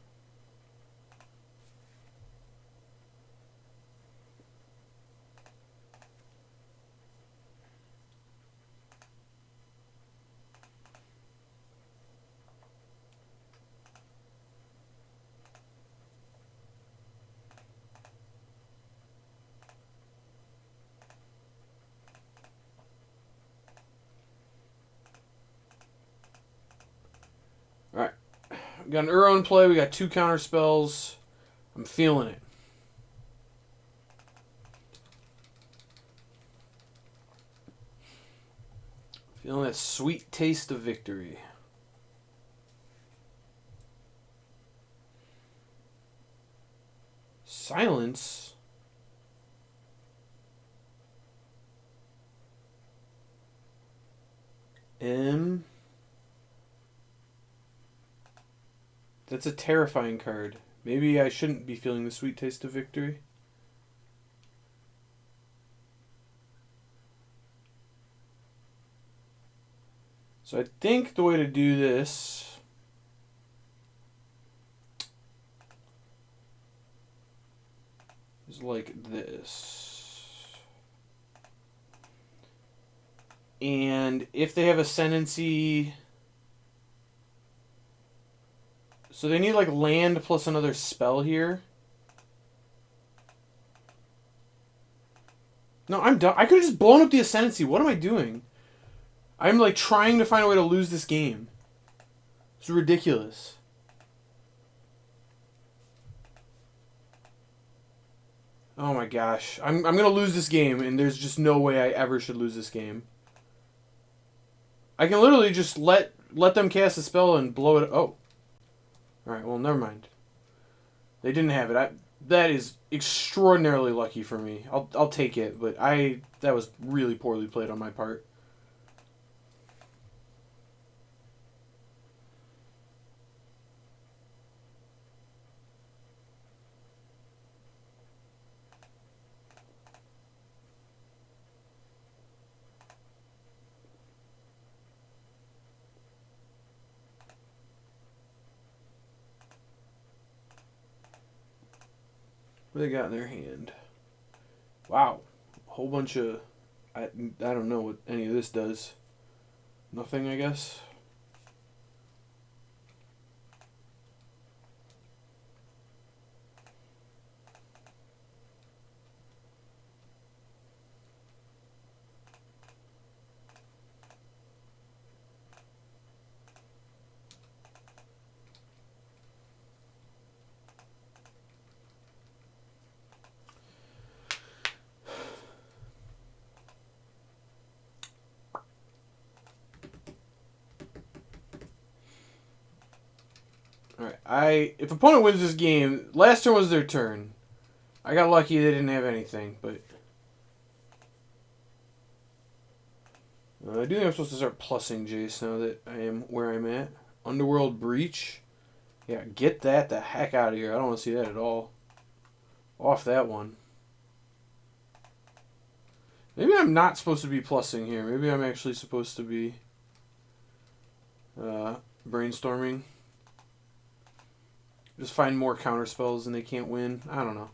Alright. We got an Uro in play. We got 2 counter spells. I'm feeling it. Feeling that sweet taste of victory. Silence? That's a terrifying card. Maybe I shouldn't be feeling the sweet taste of victory. So I think the way to do this is like this. And if they have ascendancy... So they need like land plus another spell here. No, I'm done. I could have just blown up the ascendancy. What am I doing? I'm like trying to find a way to lose this game. It's ridiculous. Oh my gosh. I'm going to lose this game, and there's just no way I ever should lose this game. I can literally just let them cast a spell and blow it. Oh. Alright, well, never mind. They didn't have it. That is extraordinarily lucky for me. I'll take it, but that was really poorly played on my part. What do they got in their hand? Wow. A whole bunch of... I don't know what any of this does. Nothing, I guess. Alright, if opponent wins this game, last turn was their turn. I got lucky they didn't have anything, but... I do think I'm supposed to start plussing Jace now that I am where I'm at. Underworld Breach. Yeah, get that the heck out of here. I don't want to see that at all. Off that one. Maybe I'm not supposed to be plussing here. Maybe I'm actually supposed to be brainstorming. Just find more counter spells and they can't win. I don't know.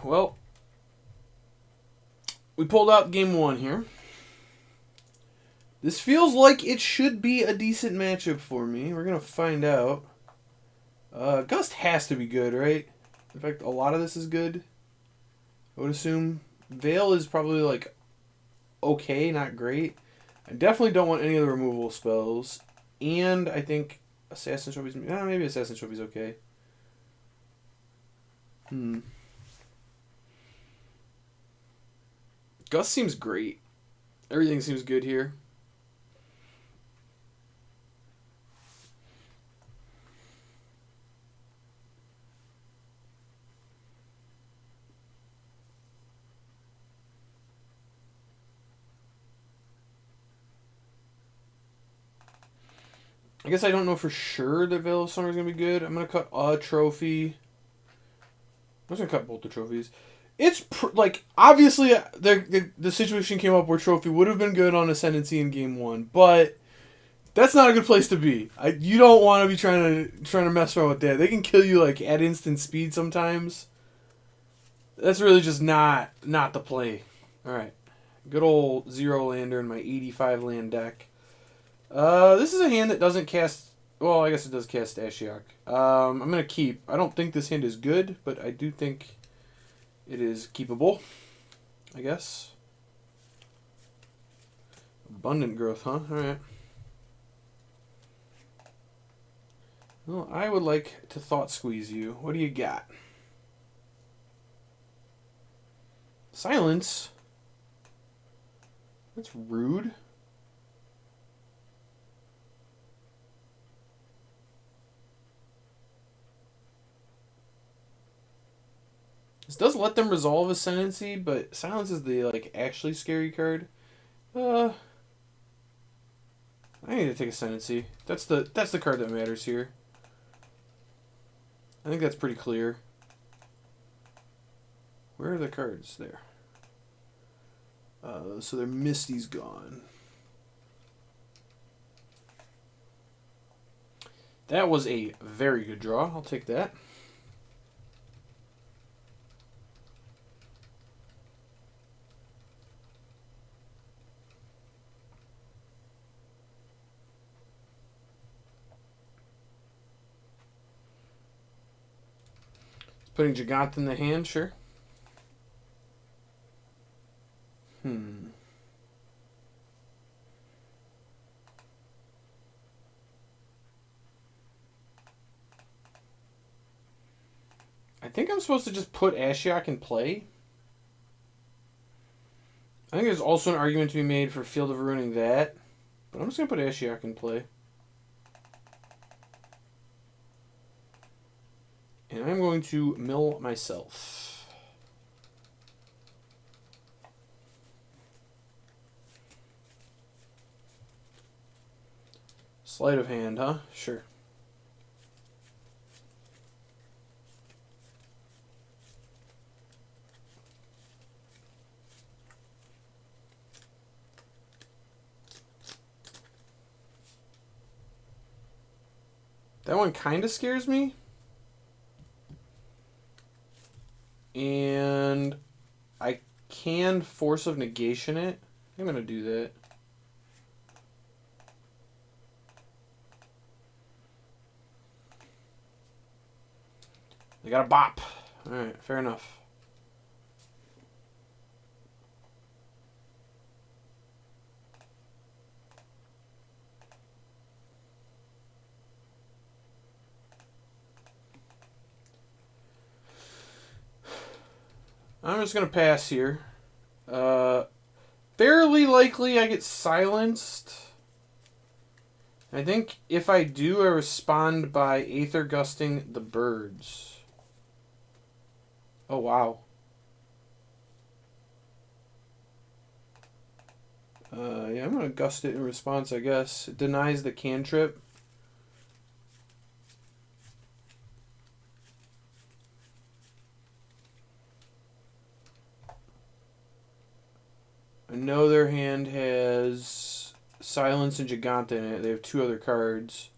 Well, we pulled out game 1 here. This feels like it should be a decent matchup for me. We're going to find out. Gust has to be good, right? In fact, a lot of this is good, I would assume. Veil is probably, like, okay, not great. I definitely don't want any of the removal spells. And I think Assassin Trophy's... maybe Assassin Trophy's okay. Gust seems great. Everything seems good here. I guess I don't know for sure that Veil of Summer is going to be good. I'm going to cut a trophy. I'm just going to cut both the trophies. It's, like, obviously, the situation came up where trophy would have been good on Ascendancy in game 1, but that's not a good place to be. You don't want to be trying to mess around with that. They can kill you, like, at instant speed sometimes. That's really just not the play. Alright. Good old 0-lander in my 85 land deck. This is a hand that doesn't cast... Well, I guess it does cast Ashiok. I'm going to keep. I don't think this hand is good, but I do think it is keepable, I guess. Abundant Growth, huh? Alright. Well, I would like to Thought Squeeze you. What do you got? Silence? That's rude. This does let them resolve Ascendancy, but Silence is the, like, actually scary card. I need to take Ascendancy. That's the card that matters here. I think that's pretty clear. Where are the cards? There. So their Misty's gone. That was a very good draw. I'll take that. Putting Gigant in the hand, sure. I think I'm supposed to just put Ashiok in play. I think there's also an argument to be made for Field of Ruining that. But I'm just going to put Ashiok in play. And I'm going to mill myself. Sleight of hand, huh? Sure. That one kind of scares me. And I can Force of Negation it. I'm going to do that. They got a bop. Alright, fair enough. I'm just going to pass here. Fairly likely I get silenced. I think if I do, I respond by Aether Gusting the birds. Oh, wow. Yeah, I'm going to gust it in response, I guess. It denies the cantrip. I know their hand has Silence and Giganta in it. They have 2 other cards.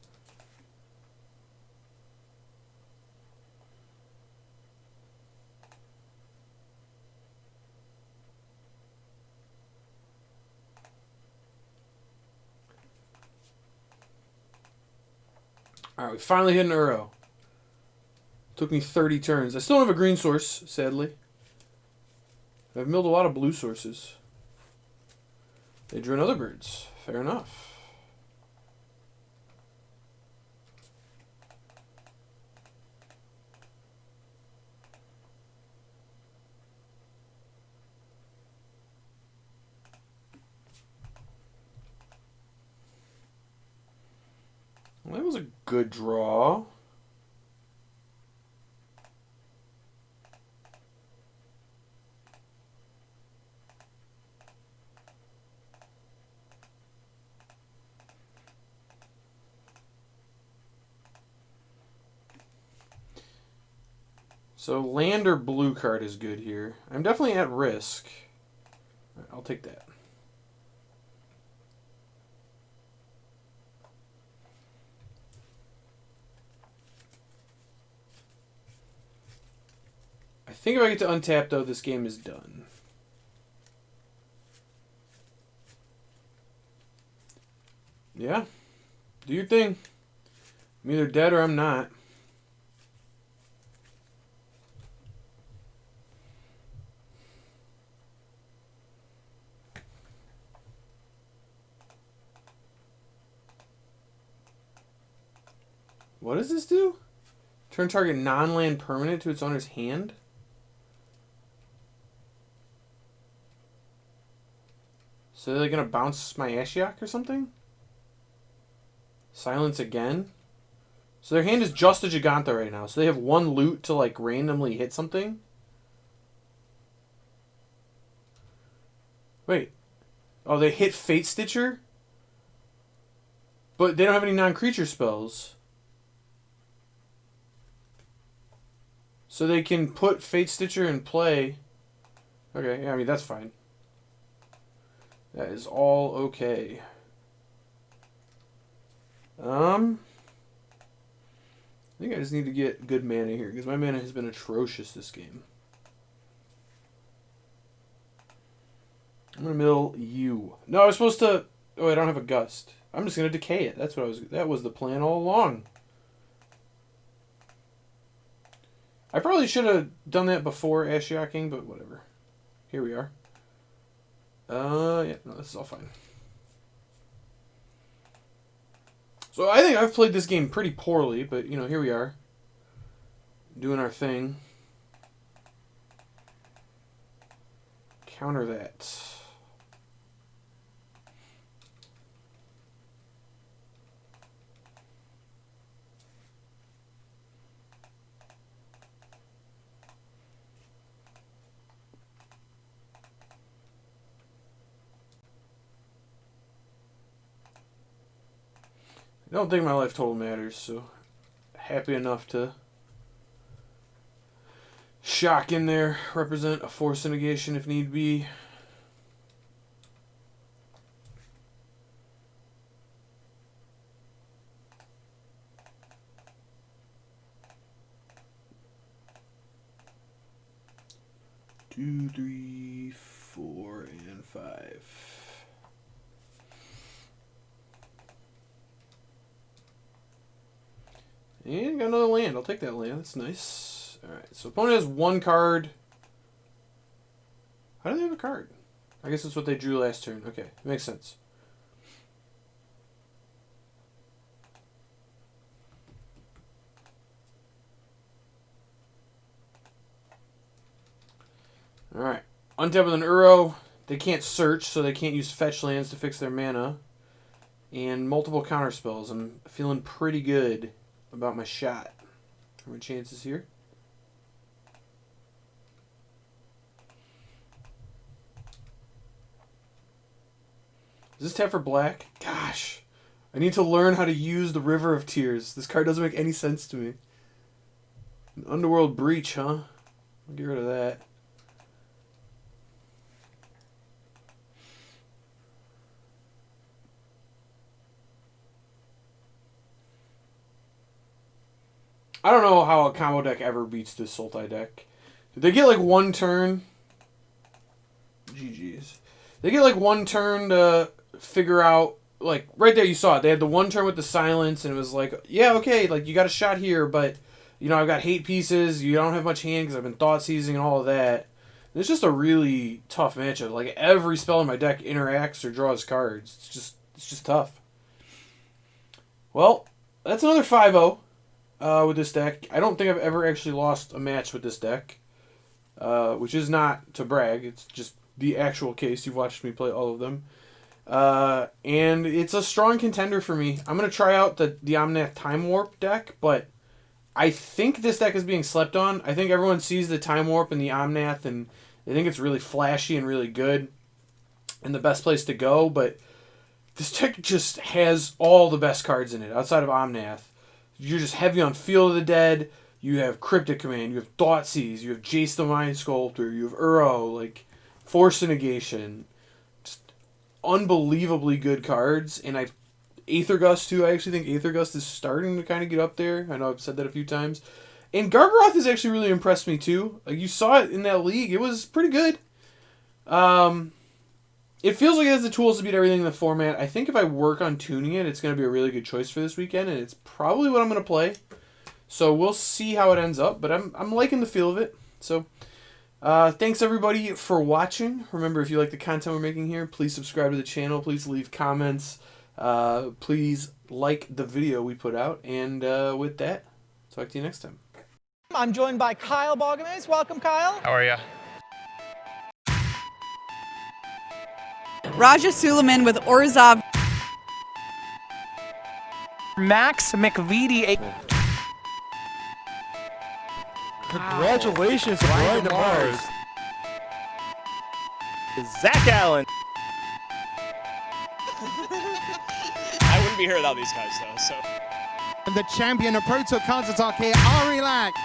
Alright, we finally hit an Uro. Took me 30 turns. I still don't have a green source, sadly. I've milled a lot of blue sources. They drew another birds. Fair enough. Well, that was a good draw. So land or blue card is good here. I'm definitely at risk. Right, I'll take that. I think if I get to untap, though, this game is done. Yeah. Do your thing. I'm either dead or I'm not. What does this do? Turn target non-land permanent to its owner's hand? So they're going to bounce my Ashiok or something? Silence again? So their hand is just a Giganta right now. So they have one loot to like randomly hit something? Wait. Oh, they hit Fate Stitcher? But they don't have any non-creature spells. So they can put Fate Stitcher in play. Okay, yeah, I mean, that's fine. That is all okay. I think I just need to get good mana here, because my mana has been atrocious this game. I'm going to mill you. No, I was supposed to... Oh, I don't have a Gust. I'm just going to decay it. That's what I was... That was the plan all along. I probably should have done that before Ashioking, but whatever. Here we are. Yeah, no, this is all fine. So I think I've played this game pretty poorly, but, you know, here we are. Doing our thing. Counter that. I don't think my life total matters, so happy enough to shock in there, represent a force negation if need be. Two, three, 4, and 5. And got another land. I'll take that land. That's nice. Alright, so opponent has one card. How do they have a card? I guess that's what they drew last turn. Okay, makes sense. Alright. Untap with an Uro. They can't search, so they can't use fetch lands to fix their mana. And multiple counter spells. I'm feeling pretty good about my shot. What are my chances here? Is this tap for black? Gosh. I need to learn how to use the River of Tears. This card doesn't make any sense to me. An Underworld Breach, huh? I'll get rid of that. I don't know how a combo deck ever beats this Sultai deck. Did they get like one turn? GG's. They get like one turn to figure out like right there you saw it. They had the one turn with the silence, and it was like, yeah, okay, like you got a shot here, but you know I've got hate pieces. You don't have much hand because I've been thought seizing and all of that. It's just a really tough matchup. Like every spell in my deck interacts or draws cards. It's just tough. Well, that's another 5-0 with this deck. I don't think I've ever actually lost a match with this deck, which is not to brag. It's just the actual case. You've watched me play all of them. And it's a strong contender for me. I'm going to try out the Omnath Time Warp deck, but I think this deck is being slept on. I think everyone sees the Time Warp and the Omnath, and they think it's really flashy and really good and the best place to go, but this deck just has all the best cards in it outside of Omnath. You're just heavy on Field of the Dead. You have Cryptic Command. You have Thoughtseize. You have Jace the Mind Sculptor. You have Uro. Like, Force of Negation. Just unbelievably good cards. And Aether Gust, too. I actually think Aether Gust is starting to kind of get up there. I know I've said that a few times. And Gargaroth has actually really impressed me, too. Like, you saw it in that league. It was pretty good. It feels like it has the tools to beat everything in the format. I think if I work on tuning it, it's going to be a really good choice for this weekend, and it's probably what I'm going to play. So we'll see how it ends up, but I'm liking the feel of it. So thanks everybody for watching. Remember, if you like the content we're making here, please subscribe to the channel. Please leave comments. Please like the video we put out. And with that, talk to you next time.
I'm joined by Kyle Balgamase. Welcome, Kyle.
How are you?
Raja Suleiman with Orzhov.
Max McVitie.
Congratulations to Brian DeMars.
Zach Allen. I wouldn't be here without these guys, though. So.
And the champion of Proto Counter-Attack here, Ari Lax.